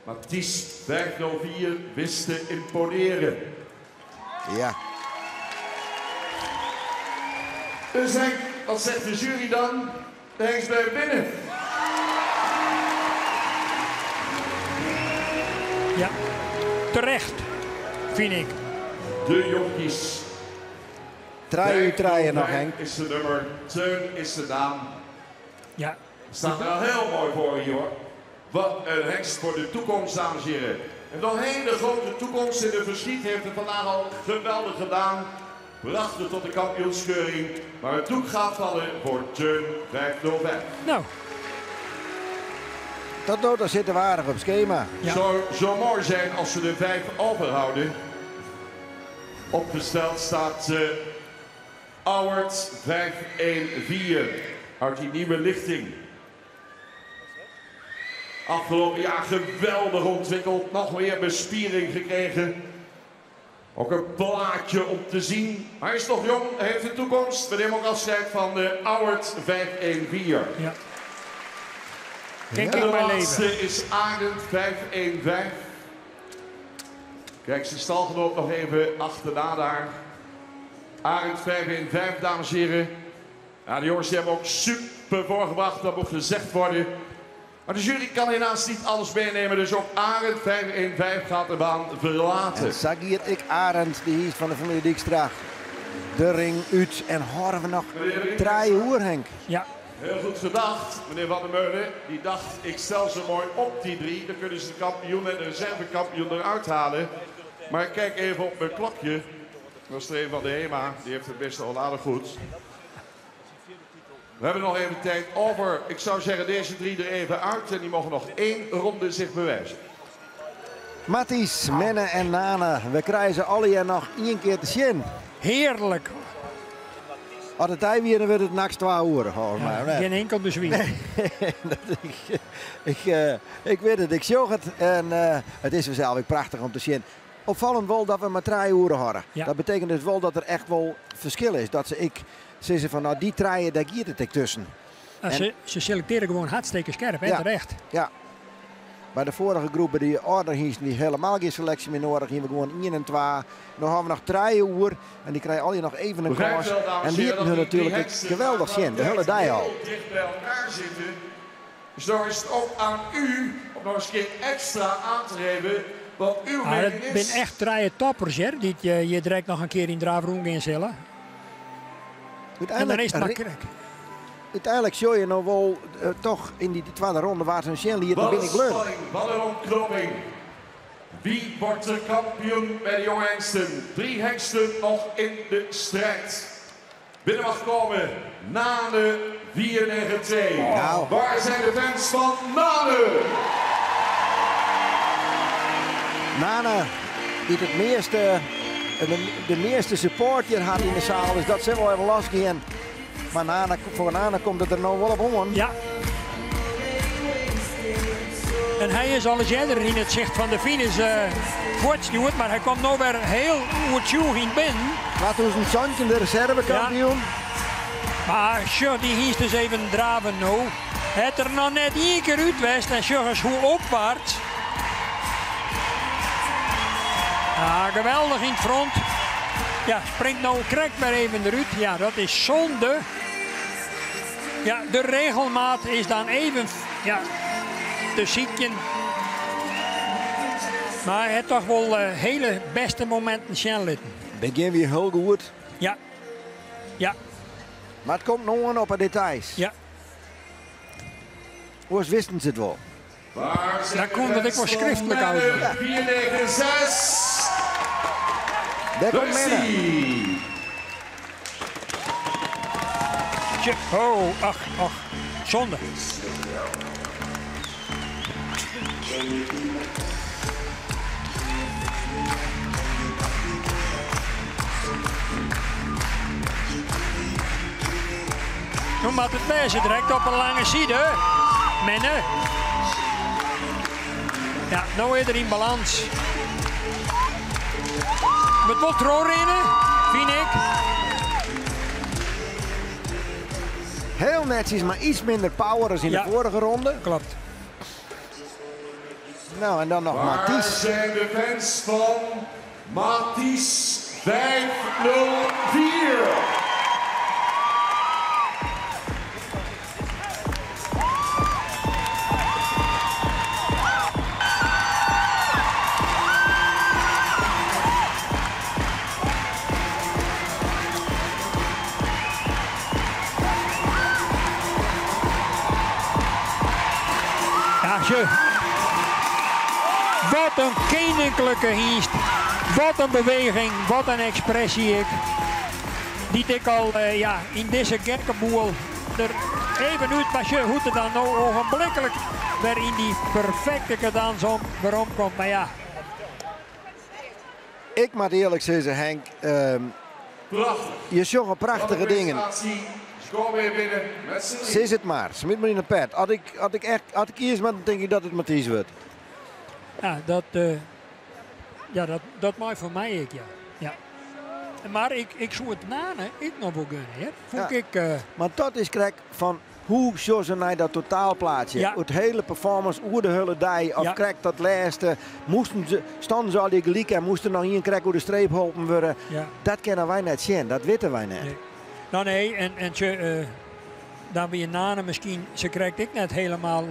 Mathies 504 wist te imponeren. Ja. Dus Henk, wat zegt de jury dan? De hengst blijft binnen. Ja. Terecht, vind ik. De jonkies. Draaien nog, Henk. Is de nummer, Teun is de naam. Ja. Staat er al heel mooi voor hier hoor. Wat een hengst voor de toekomst, dames en heren. En nog een hele grote toekomst in de verschiet heeft het vandaag al geweldig gedaan. Bracht het tot de kampioenskeuring. Maar het doek gaat vallen voor Teun 505. Nou. Tot nou, daar zitten we aardig op schema. Ja. Zo mooi zijn als ze de 5 overhouden. Opgesteld staat Auwert 514 uit die nieuwe lichting. Afgelopen jaar geweldig ontwikkeld, nog meer bespiering gekregen. Ook een plaatje om te zien. Hij is nog jong, hij heeft de toekomst. We nemen ook afscheid van de Auwert 514. Ja. En de laatste is Arend 515. Kijk, zijn stalgenoot nog even achterna daar. Arend 515, dames en heren. Ja, de jongens die hebben ook super voorgebracht, dat moet gezegd worden. Maar de jury kan helaas niet alles meenemen, dus ook Arend 515 gaat de baan verlaten. En Zagier ik Arend, die is van de familie Dijkstra. De ring uit en horen we nog draaien hoer, Henk. Ja. Heel goed gedacht, meneer Van der Meulen. Die dacht, ik stel ze mooi op die 3. Dan kunnen ze de kampioen en de reservekampioen eruit halen. Maar ik kijk even op mijn klokje. Dat is er een van de HEMA, die heeft het best al aardig goed. We hebben nog even tijd over. Ik zou zeggen, deze 3 er even uit. En die mogen nog 1 ronde zich bewijzen. Matties, Menne en Nane, we krijgen ze alle jaar nog 1 keer te zien. Heerlijk. Als het tijd weer, dan wordt het nachts 2 uur. Geen enkel bezwier. Ik weet het, ik zag het en het is vanzelf prachtig om te zien. Opvallend wel dat we maar 3 uur hadden. Ja. Dat betekent dus wel dat er echt wel verschil is. Dat ze van nou die 3, daar giet het ik tussen. Ze selecteren gewoon hartstikke scherp, hè, terecht. Ja. Bij de vorige groepen die order hiezen die helemaal geen selectie meer nodig. Hier we gewoon 1 en 2. Dan hebben we nog 3 uur en die krijgen al je nog even een kans. En die hebben hun natuurlijk geweldig zien. De hele dag al. Dicht bij elkaar zitten. Dus dan is het ook aan u om nog eens een keer extra aan te geven wat uw mening is. Het zijn echt 3 toppers, hè, die je direct nog een keer in Draafroen gaan zullen. En dan is het makkelijk. Uiteindelijk zul je nog wel toch in die tweede ronde waar ze een Sjen liet, dan ben ik leuk. Wat een ontknoping. Wie wordt de kampioen bij de jonge hengsten? 3 hengsten nog in de strijd. Binnen mag komen Nane 94. Nou. Waar zijn de fans van Nane? Nane die het meeste, de meeste support hier had in de zaal, dus dat zijn wel even lastig. Maar voor Nane komt het er nou wel op om. Ja. En hij is al eens eerder in het zicht van de finish voortstuurd, maar hij komt nou weer heel goed in binnen. Laten we een Santje, de reservekampioen. Ja. Maar sure, die hiest dus even draven nou. Het er nog net 1 keer uit west en sure eens hoe opwaarts. Ja, geweldig in het front. Ja, springt nou correct maar even eruit. Ja, dat is zonde. Ja, de regelmaat is dan even te ziekje. Maar hij heeft toch wel hele beste momenten zien. Begin weer heel goed. Ja. Ja. Maar het komt nog op de details. Ja. Hoe wisten ze het wel? Dan kon dat ik wel schriftelijk houden. 496. Daar komt Menne. Oh, ach, zonde. Nu maakt het meisje direct op een lange zijde. Menne. Ja, nou weer er in balans. Met wat rennen, vind ik. Heel netjes, maar iets minder power dan in de vorige ronde. Klopt. Nou, en dan nog Matties. Waar zijn de fans van Matties 504? Wat een koninklijke hiest. Wat een beweging, wat een expressie. Die ik al in deze gekkenboel er even uit. Maar hoe het dan nou ogenblikkelijk weer in die perfecte cadans waarom komt. Maar ja. Ik moet eerlijk zeggen, Henk. Je zag prachtige dingen. Ze is het maar. Smit me in de pet. Had ik eerst maar, dan denk ik dat het Matties wordt. Ja, dat mag voor mij ik, ja. Maar ik zou het Nane ik nog wel kunnen, hè. Maar dat is correct van hoe zo ze naar dat totaalplaatje. Ja. Het hele performance, hoe de hele dag, of krijgt dat laatste. Stonden ze al die gelijk en moesten nog hier krijgen hoe de streep geholpen worden. Ja. Dat kennen wij net zien, dat weten wij net. Nee. Nou nee, dan weer Nane misschien, ze krijgt ik net helemaal 100%.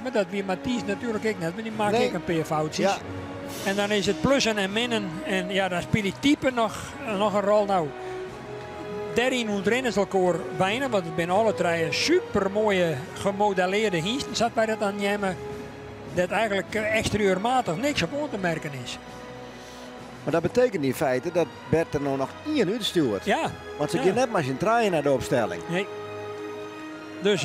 Maar dat weer Matties natuurlijk ik net, maar die maakt ik een paar foutjes. Ja. En dan is het plussen en minnen. En ja, dan speelt type nog een rol. Nou, daarin ontrennen is elkaar bijna, want het zijn alle 3 super mooie gemodelleerde hiesten. Zat bij dat aan nemen dat eigenlijk exterieurmatig niks op aan te merken is. Maar dat betekent in feite dat Bert er nou nog 1 uur stuurt. Ja. Want ze gaan net maar zijn draaien naar de opstelling. Nee. Dus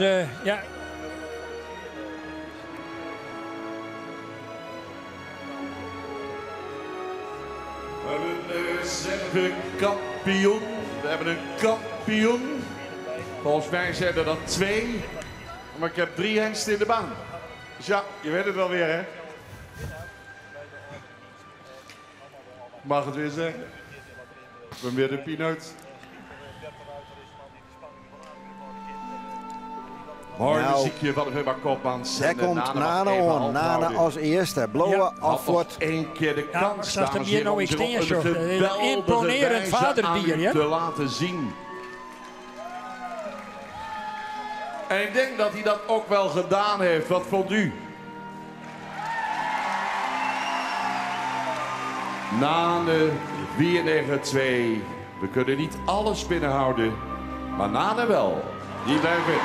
We hebben een reservekampioen. We hebben een kampioen. Volgens mij zijn er dan 2. Maar ik heb 3 hengsten in de baan. Dus ja, je weet het wel weer, hè? Mag het weer zeggen? Ik ben weer de peanut. Mooi muziekje van de firma Koopmans. Daar komt Nane on. Nane als eerste. Blauwe afvoort. 1 keer de kans, dames en heren, om zich op een geweldige wijze aan u te laten zien. En ik denk dat hij dat ook wel gedaan heeft. Wat vond u? Nane 4-9-2. We kunnen niet alles binnenhouden. Maar Nane wel. Die blijft in.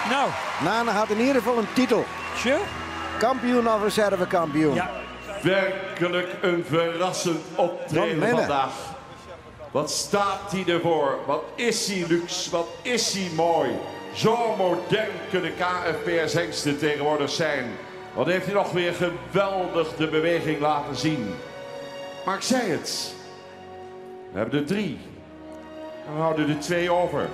Nou. Nane had in ieder geval een titel. Sure. Kampioen of reservekampioen. Ja. Werkelijk een verrassend optreden vandaag. Wat staat hij ervoor? Wat is hij luxe? Wat is hij mooi? Zo modern kunnen KFPS-hengsten tegenwoordig zijn. Wat heeft hij nog weer geweldig de beweging laten zien. Maar ik zei het. We hebben er 3. En we houden er 2 over.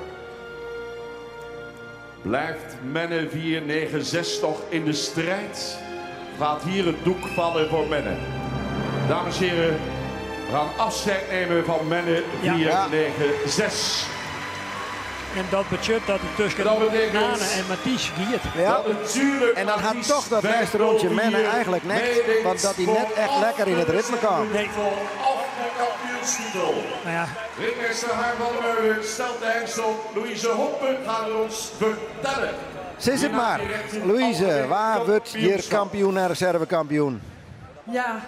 Blijft Menne 4-9-6 toch in de strijd? Gaat hier het doek vallen voor Menne? Dames en heren, we gaan afscheid nemen van Menne 4-9-6. En dat betekent dat het tussen Nane en Mathies giert. Ja. En dan had toch dat eerste rondje Menne eigenlijk net, want dat hij net echt lekker in het ritme kwam. Nee. Nou ja. Ritmeester Harm van der Meulen stelt de hengsel. Louise Hoppen gaat het ons vertellen. Zit het maar. Louise, waar wordt hier kampioen en reservekampioen? Ja,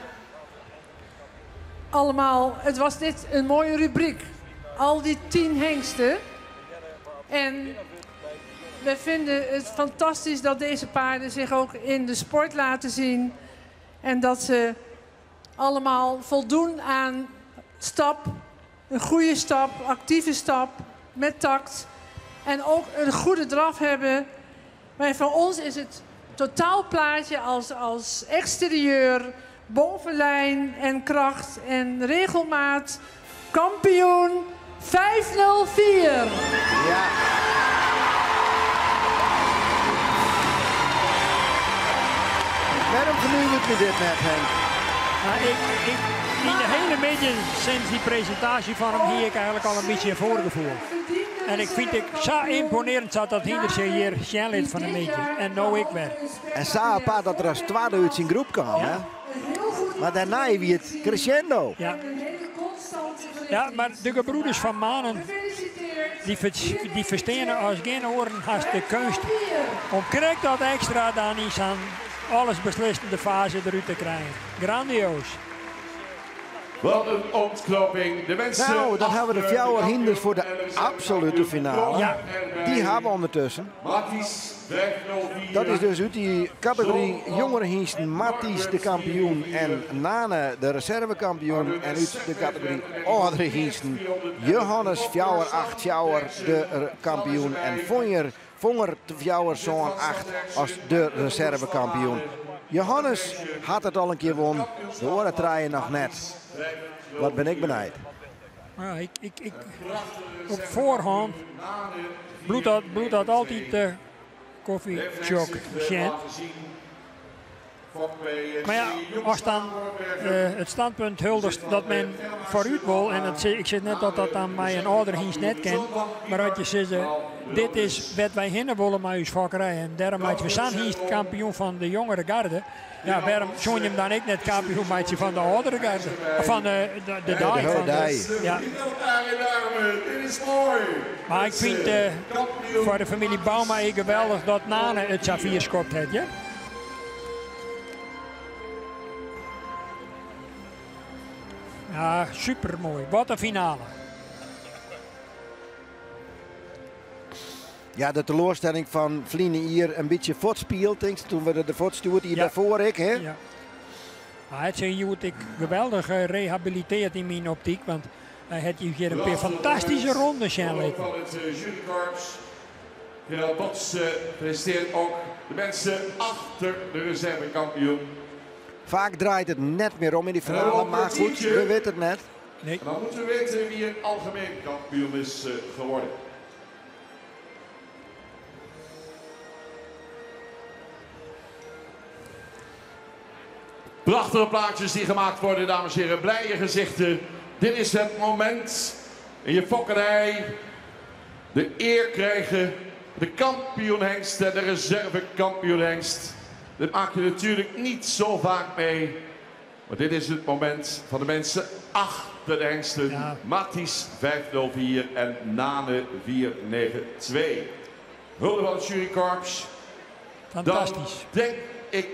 allemaal. Het was dit een mooie rubriek. Al die 10 hengsten. En we vinden het fantastisch dat deze paarden zich ook in de sport laten zien. En dat ze allemaal voldoen aan stap, een goede stap, actieve stap, met tact. En ook een goede draf hebben. Maar voor ons is het totaalplaatje als exterieur, bovenlijn en kracht en regelmaat kampioen 504. Ja. Waarom vernieuwt me dit net, Henk? Nou, in de hele media sinds die presentatie van hem hier ik eigenlijk al een beetje een voorgevoel. En ik vind het zo imponerend dat Hinderse hier snelheid van de media. En nou ik ben. En zo apart dat er als tweede uit zijn groep kwam, hè? Maar daarna wie het crescendo. Ja. Ja, maar de gebroeders van Manen, die verstaan als geen oren als de kunst om krijgt dat extra dan iets aan alles beslissende fase eruit te krijgen. Grandioos. Wat een ontknoping. De mensen. Nou, dan hebben we de Fjouwer Hinders voor de absolute finale. Ja. Die hebben we ondertussen. Dat is dus uit die categorie jongere hingsten Mathies de kampioen en Nane de reservekampioen. En uit de categorie oudere hingsten Johannes Fjouwer 8 Fjouwer de kampioen en Vonger de Fjouwer zo'n 8 als de reservekampioen. Johannes had het al een keer won, de oren draaien nog net. Wat ben ik benijd. Ja, ik op voorhand bloed dat altijd de koffiejok gent. Maar ja, als dan het standpunt huldigt dat men vooruit wil, en ik zeg net dat dat dan bij een ouder hingst net kent, maar dat je zegt, dit is wat wij hinnen willen met uw vakkerij en daarom maakt we zijn hingst kampioen van de jongere garde. Ja, waarom zo'n je hem dan ook net kampioen maakt je van de oudere garde? Van de dij. Ja. Maar ik vind voor de familie Bauma geweldig dat Nane het Xavier skopt heeft, ja? Ja, supermooi. Wat een finale. Ja, de teleurstelling van Vliene hier een beetje voortspeelt, denk ik, toen we de voortstuurd hier daarvoor, ik, hè? Ja. Maar het is ik geweldig gerehabiliteerd in mijn optiek, want hij heeft hier een paar fantastische rondes snelheid. Van het jurykorps. Gerald Bots presenteert ook de mensen achter de reservekampioen. Vaak draait het net meer om in die finale, maar goed, we weten het net. Nee. En dan moeten we weten wie een algemeen kampioen is geworden. Prachtige plaatjes die gemaakt worden, dames en heren. Blije gezichten. Dit is het moment in je fokkerij. De eer krijgen. De kampioenhengst en de reservekampioenhengst. Dit maak je natuurlijk niet zo vaak mee. Maar dit is het moment van de mensen achter de hengsten. Ja. Matthijs 504 en Nane 492. Hulde van het jurykorps. Fantastisch. Dan denk ik,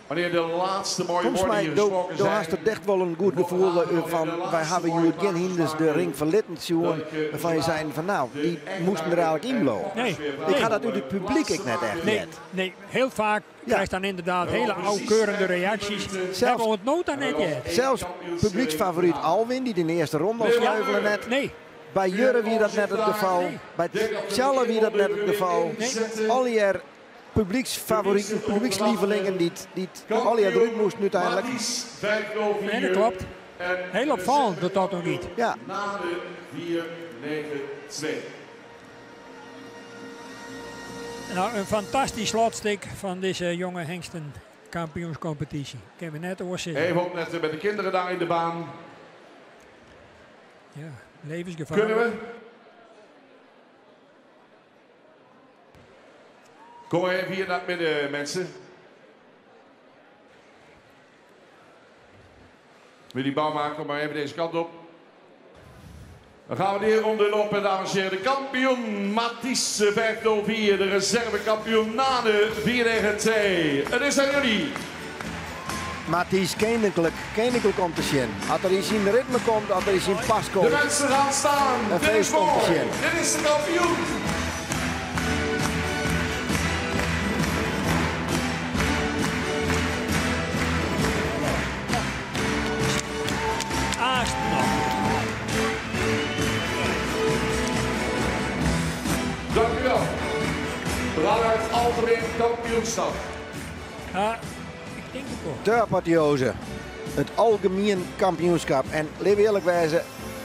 wanneer de laatste mooie Volgens woorden mij hier gesproken door zijn. hast het echt wel een goed gevoel van wij hebben hier geen hinders de ring verlitten zien. Waarvan je zei van nou, die moesten er eigenlijk in blowen. Nee. Ik had dat uit het publiek ik net echt Nee, net. nee, heel vaak krijgt dan inderdaad hele auwkeurende reacties. Hebben we het nota net niet. Zelfs publieksfavoriet Alwin, die de eerste ronde al sneuvelen net. Nee. Bij Jurre wie dat net het geval. Bij Tjalle wie dat net het geval. Al die publieksfavorieten, publiekslievelingen die al die eruit moesten uiteindelijk. Matthijs 504. Nee, dat klopt. Heel opvallend dat dat nog niet. Ja, Nane 492. Nou, een fantastisch slotstuk van deze jonge hengsten kampioenscompetitie. Ik heb het net oorzien. Even opletten met de kinderen daar in de baan. Ja, levensgevaarlijk. Kunnen we? Kom maar even hier naar het midden, mensen. Wil die bouwmaker, kom maar even deze kant op. Dan gaan we de ronde lopen, dames en heren. De kampioen Matthijs 504, de reservekampioen Nane 492. Het is aan jullie. Matthijs koninklijk om te zien. Als er iets in de ritme komt, als er iets in pas De komt. mensen gaan staan. Een Dit is feest om te mooi. zien. Dit is de kampioen. Aast nog. Dank u wel. We gaan naar het algemeen kampioenschap. Ja, ik denk het wel. De apotheose. Het algemeen kampioenschap. En laten we eerlijk wijzen,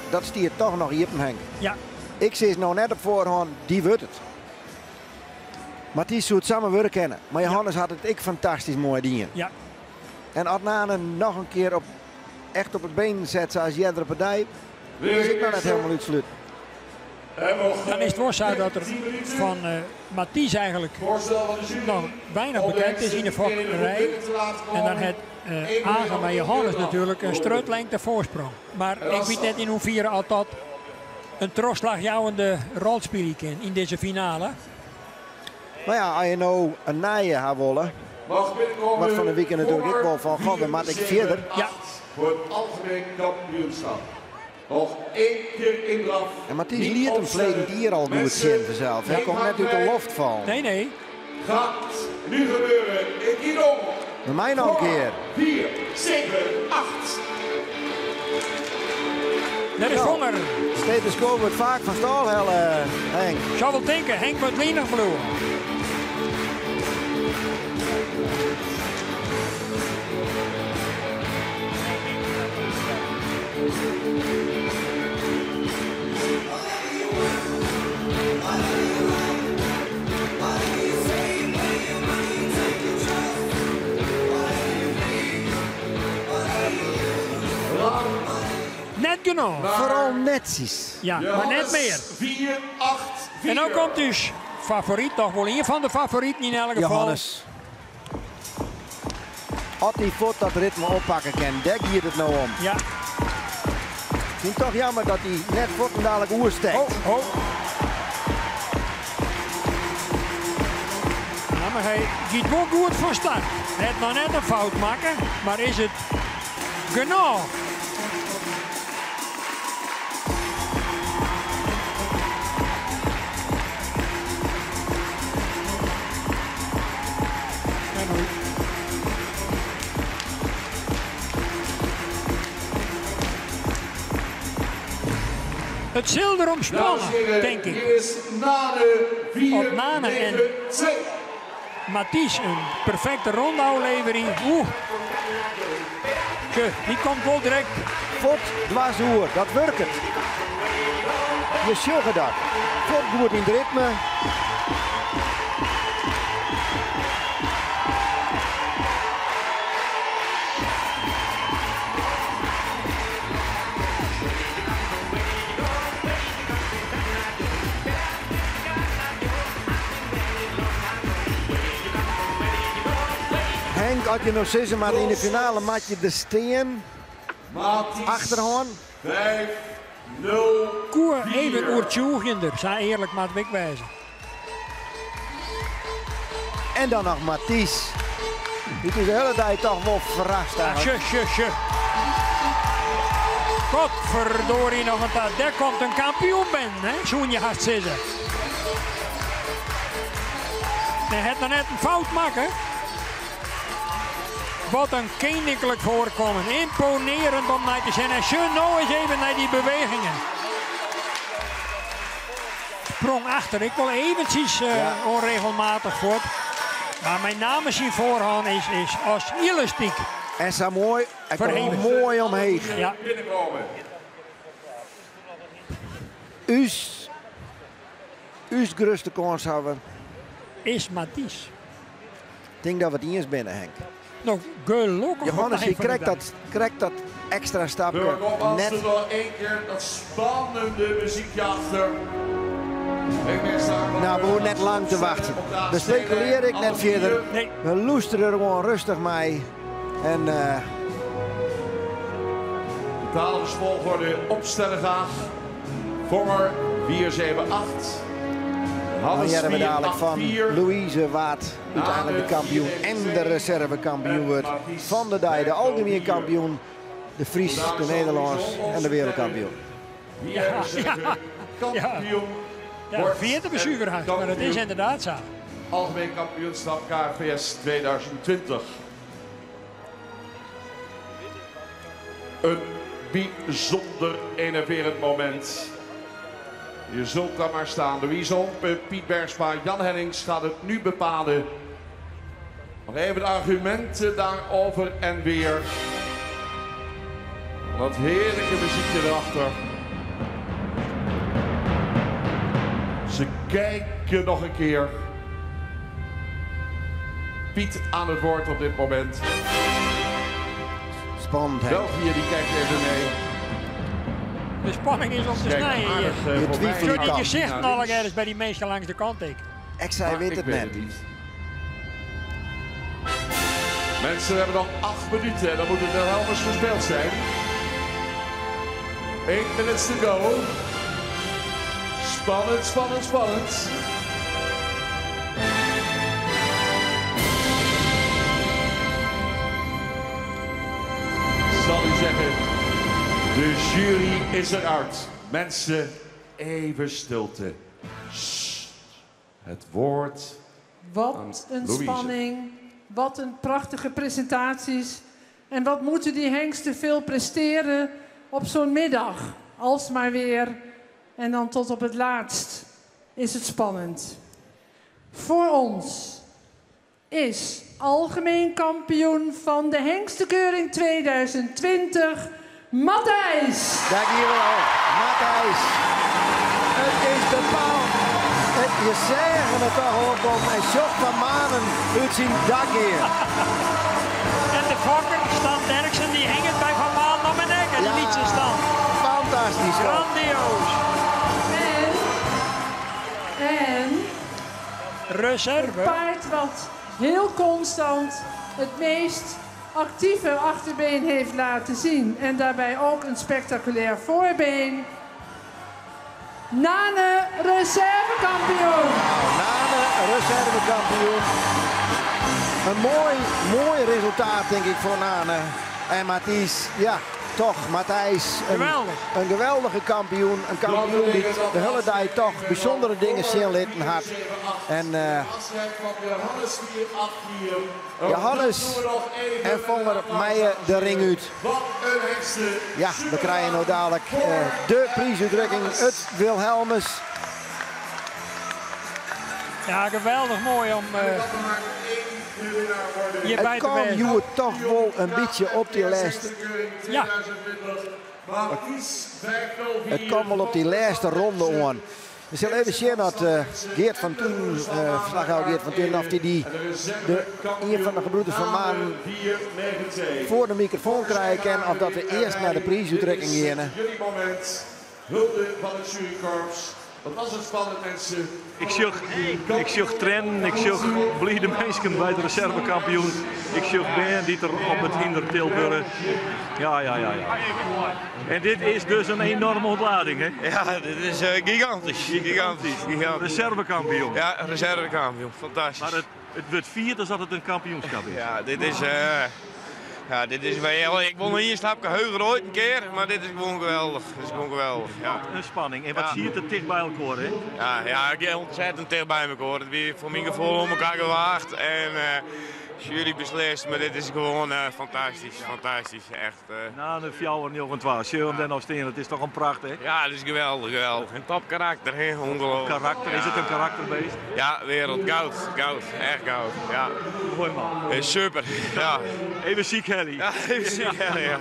dat stiert toch nog hier op Henk. Ja, Ik zie het nou net op voorhand, die wordt het. Matthijs zou het samen willen kennen. Maar Johannes had het ik fantastisch mooi dingen. ja. En als Nane nog een keer echt op het been zet zoals jij er partij, is ik nou net helemaal uitsluit. Dan is het wel zo dat er van Matthijs eigenlijk nog weinig bekend is in de fokkerij. En dan het Agen met Johannes natuurlijk een strootlengte voorsprong. Maar ik weet net in hoeverre al dat een trosslagjouwende rol spelen kan in deze finale. Maar ja, als je nou een naaien gaat willen, wat van de weekend natuurlijk ik wel van, god, dan maak ik verder. Ja. Voor het algemeen kampioenschap. Nog 1 keer in draf. En Matthijs liet hem verleden hier al goed zien vanzelf. Hij komt net uit de loft van. Nee, nee. Gaat nu gebeuren. Ik hier om. Bij mij nog een keer. 4, 7, 8. Dat is honger. Stethoscoop wordt vaak van stal, Henk. Ik zou wel denken, Henk wordt lenig verloren. Net genoeg. Vooral netjes. Ja, maar net meer. 4, 8, 4. En dan komt dus favoriet, toch wel een van de favorieten in elk geval. Johannes. Als hij voet dat ritme oppakken kan, dek hier het nou om. Ja. Ik vind het toch jammer dat hij net voet en dadelijk oer steekt. Oh. Nou, maar hij gaat wel goed van start. Hij heeft nog net een fout maken, maar is het genoeg? Het zal erom spannen, denk ik. Hier is Nane 4, Op Nane en 9, 2. Matthijs een perfecte rondouwlevering. Oeh, Tje, die komt wel direct. Voet dwarsoer, dat werkt het. Je zult dat. Voet goed in het ritme. Henk, als je nog zes maar in de finale maak je de steen. Achterhand. 5-0. Koer even oertjoegender, zei eerlijk maar het wegwijzen. En dan nog Mathies. Dit is de hele tijd toch wel verrast eigenlijk. Tje. Godverdorie nog een paar. Daar komt een kampioen ben, hè? Zo'n je gaat zitten. Hij had nog net een fout maken. Wat een koninklijk voorkomen. Imponerend om naar te zien. En schön nou eens even naar die bewegingen. Sprong achter. Ik wil eventjes onregelmatig voort. Maar mijn naam is hier voorhand is als elastiek. En zo mooi. Hij komt mooi omheen. Ja. U's grootste kans hebben. Is Mathies. Ik denk dat we het niet eens binnen, Henk. Nou, gelukkig. Johannes, je krijgt dat extra stapje net. Er nog één keer dat spannende muziekje achter. Nou, we hoeven net lang te wachten. Dan speculeer ik net verder. Nee. We loesteren er gewoon rustig mee. En De talensvolgorde opstellen gaan. Vonger 478. dan hebben we dadelijk van Louise Waard uiteindelijk de kampioen en de reservekampioen wordt van de Dij, de algemeen kampioen, de Fries, de Nederlands en de wereldkampioen. Kampioen. Ja, vierde bestuurder had, maar dat is inderdaad zo. Algemeen kampioenschap KFVS 2020. Een bijzonder enerverend moment. Je zult daar maar staan. Louise Hompen, Piet Bergsma, Jan Hennings gaat het nu bepalen. Nog even de argumenten daarover en weer. Dat heerlijke muziekje erachter. Ze kijken nog een keer. Piet aan het woord op dit moment. Spannend, hè? België die kijkt even mee. De spanning is op de Kijk, snijden hier. aardig, Je twijfelt Zo die kan. gezichten al ergens bij die meesten langs de kant. Ik Maar zei, weet ik het weet net. niet. Mensen, we hebben nog 8 minuten en dan moet het wel helemaal gespeeld zijn. 8 minutes to go. Spannend, spannend, spannend. Zal u zeggen, de jury is eruit. Mensen, even stilte. Sst. Het woord. Wat een Louise. spanning. Wat een prachtige presentaties. En wat moeten die hengsten veel presteren op zo'n middag. Alsmaar weer. En dan tot op het laatst is het spannend. Voor ons is algemeen kampioen van de hengstenkeuring 2020, Matthijs. Dankjewel, Matthijs. Het is de paal. Je zeggen het toch ook om. En Joch van Manen uit zijn dak hier. En de fokker, Stan Derksen, die hingen bij Van Maan naar beneden. Die liet ze staan. Fantastisch. Hoor. Grandioos. En Reserve. het paard wat heel constant het meest actieve achterbeen heeft laten zien. En daarbij ook een spectaculair voorbeen. Nane, reservekampioen. Nane, reservekampioen. Een mooi resultaat denk ik voor Nane. En Matthijs, ja, toch Matthijs. Een geweldige kampioen. Een kampioen die de hele dag toch bijzondere dingen zien litten had. En Johannes en Vonger Meijer de ring uit. Ja, we krijgen nou dadelijk de prijsuitreiking, het Wilhelmus. Ja, geweldig mooi om Hier bij Het te kwam wijzen. je toch wel een beetje op die laatste. Ja. Het kwam wel op die laatste ronde aan. We zullen even zien dat Geert van Toen, verslaghouder Geert van Toen, of die een van de gebroeders van Maan voor de microfoon krijgen en of dat we eerst naar de prijsuitreiking gaan. Jullie moment, hulde van het jurykorps. Wat was het spannend, mensen? Ik zag trainen, ik zag blije mensen bij de reservekampioen. Ik zag Ben die er op het hinder Tilburg. Ja. En dit is dus een enorme ontlading, hè? Ja, dit is gigantisch. Reservekampioen. Ja, reservekampioen. Fantastisch. Maar het wordt vierd als dat het een kampioenschap is. Ja, dit is wel. Ik won hier stapje heuger ooit een keer, maar dit is gewoon geweldig. Ja. Een spanning. En wat zie je er dicht bij elkaar, hè? Ja, ik ben ontzettend dicht bij elkaar. Het weer voor mijn gevoel om elkaar gewaagd. En jullie beslist, maar dit is gewoon fantastisch. Echt. Na een fjouwer niet een twa. Sjön den Osteen, het is toch een pracht, hè? Ja, het is geweldig. Een top karakter, hè? Ongelooflijk. Karakter, is het een karakterbeest? Ja, wereld, goud. Echt goud. Ja. Mooi man. Super, ja. Even ziek, Harry. Ja, even ziek, ja.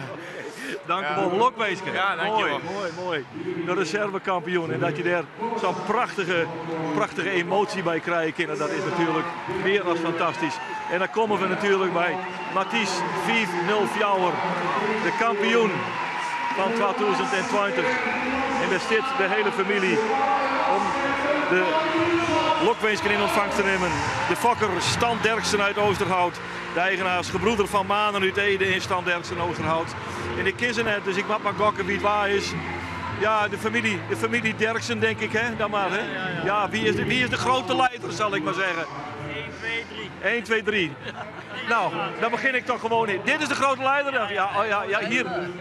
Dank u wel, Lokbeeske. Ja, dankjewel. Mooi. De reservekampioen. En dat je daar zo'n prachtige emotie bij krijgt, dat is natuurlijk meer dan fantastisch. En dan komen we natuurlijk bij Mathies 5-0 Fjouwer, de kampioen van 2020. En daar zit de hele familie om de Lokbeesken in ontvangst te nemen. De fokker Stan Derksen uit Oosterhout. De eigenaars gebroeder van Manen uit Ede in Stan Derksen Oosterhout. En ik ken ze net, dus ik mag maar gokken wie het waar is. Ja, de familie Derksen, denk ik, hè? Dan maar, hè? Ja, wie is de grote leider, zal ik maar zeggen? 1, 2, 3. Nou, dan begin ik toch gewoon in. Dit is de grote leider. Ja,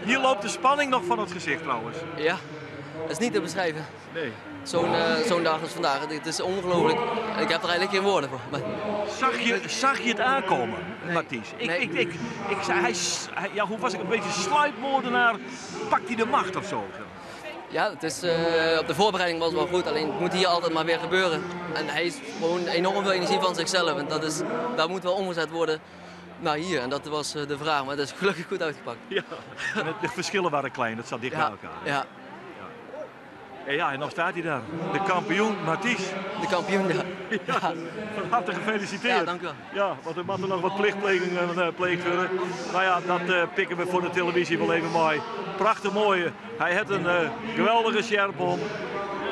hier loopt de spanning nog van het gezicht trouwens. Ja, dat is niet te beschrijven. Nee. Zo'n dag als vandaag. Het is ongelooflijk. Ik heb er eigenlijk geen woorden voor. Maar... Zag je het aankomen, nee. Mathies? Ik zei, ja, hoe was ik? Een beetje sluipmoordenaar. Pakt hij de macht of zo? Ja, het is, op de voorbereiding was het wel goed. Alleen het moet hier altijd maar weer gebeuren. En hij is gewoon enorm veel energie van zichzelf. En dat moet wel omgezet worden naar hier. En dat was de vraag. Maar dat is gelukkig goed uitgepakt. Ja, en de verschillen waren klein. Dat zat dicht bij elkaar. Ja. En nog staat hij daar. De kampioen, Mathies. De kampioen, ja. Van harte gefeliciteerd. Ja, dank u wel. Ja, want er moeten nog wat plichtplegingen pleegd worden. Nou ja, dat pikken we voor de televisie wel even mooi. Prachtig mooi. Hij heeft een geweldige sjerp om.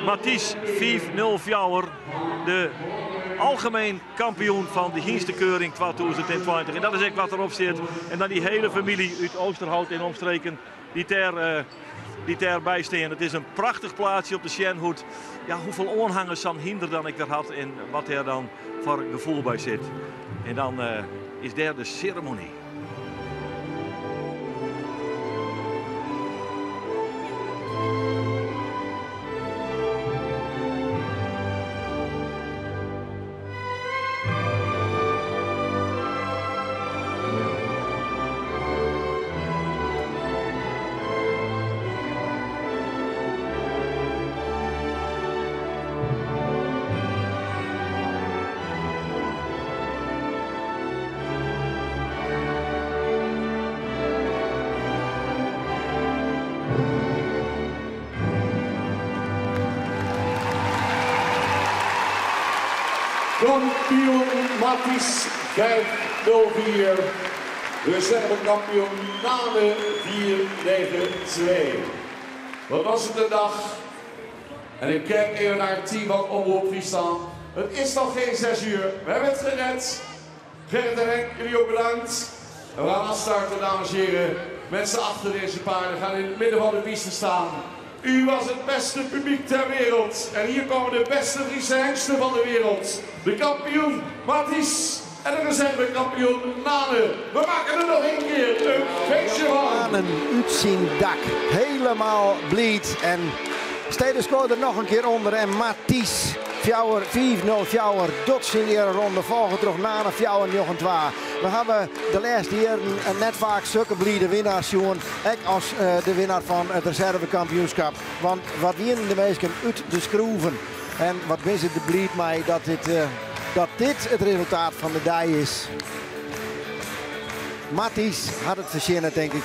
Mathies 5-0 Fjouwer. De algemeen kampioen van de Hienstekeuring 2020. En dat is echt wat erop zit. En dan die hele familie uit Oosterhout en omstreken die daarbij staan. Het is een prachtig plaatsje op de Sjenhoed. Ja, hoeveel onhangers dan hinder dan ik er had en wat er dan voor gevoel bij zit. En dan is daar de ceremonie. Kampioen Mathies 5-0-4. Reservekampioen Nane 4-9-2. Wat was het een dag? En ik kijk even naar het team van Omroep Friesland. Het is nog geen 6 uur. We hebben het gered. Gerrit en Henk, jullie ook bedankt. En we gaan afstarten, dames en heren. Mensen achter deze paarden gaan in het midden van de piste staan. U was het beste publiek ter wereld. En hier komen de beste Friese hengsten van de wereld. De kampioen Mathies en de reservekampioen Nane. We maken er nog één keer een feestje van. Nanen uit zijn dak. Helemaal bleed. En Steden scoorde er nog een keer onder. En Mathies Fjouwer 5-0 Fjouwer. Tot zijn eerste ronde. Volgen terug Nane Fjouwer nog een 2. We hebben de laatste jaren net vaak zulke bliede winnaars zien. Ook als de winnaar van het reservekampioenschap. Want wat winnen de meesten uit de schroeven. En wat is het de blied mij dat dit dat dit het resultaat van de dij is. Matthijs had het verzinnen, denk ik.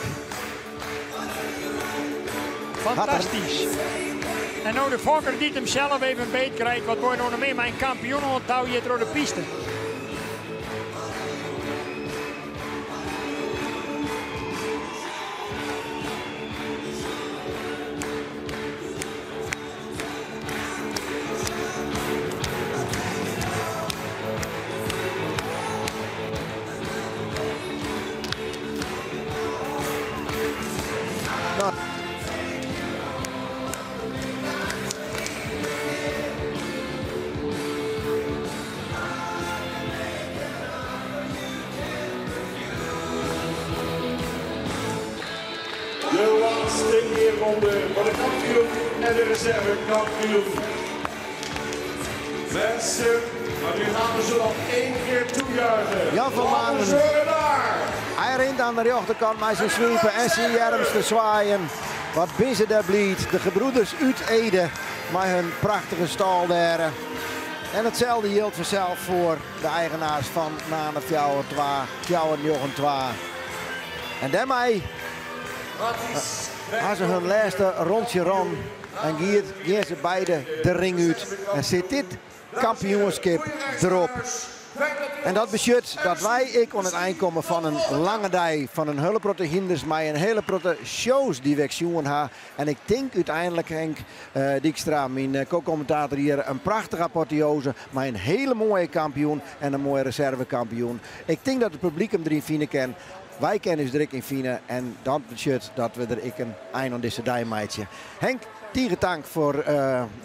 Fantastisch. En nou de Fokker die hem zelf even beet krijgt. Wat wordt nou nog meer mijn kampioen onthouw je door de piste. De laatste eerronde voor de kampioen en de reservekampioen. Mensen, maar nu gaan we ze nog 1 keer toejuichen. Jan van Manen. Hij rent aan de rechterkant met zijn sweepen en zijn jerms te zwaaien. Wat binnen daar blieft. De gebroeders uit Ede met hun prachtige stal daar. En hetzelfde geldt vanzelf voor de eigenaars van Nane Fjouwer Jochen 2. En daarmee gaan ze hun laatste rondje rond en gaan ze beide de ring uit. En zit dit kampioenschap erop. En dat betekent dat ik aan het eind komen van een lange dag, van een hele grote hinders, maar een hele grote shows die we zien hebben. En ik denk uiteindelijk, Henk Dijkstra, mijn co-commentator hier, een prachtige apotheose, maar een hele mooie kampioen en een mooie reservekampioen. Ik denk dat het publiek hem erin vinden kan. Wij kennen dus Rick in Fine en dat betekent dat we er een eind aan deze dag meidje. Henk, tegen dank voor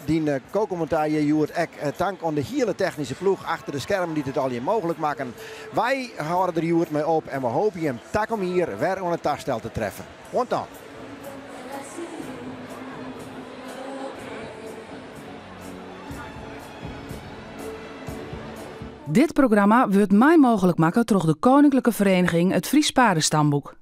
die co-commentaar hier. Dank aan de hele technische ploeg achter de schermen die het al hier mogelijk maken. Wij houden er hier mee op en we hopen je hem tak om hier weer aan het taststel te treffen. Want dan. Dit programma wordt mij mogelijk maken door de Koninklijke Vereniging het Fries Paardenstamboek.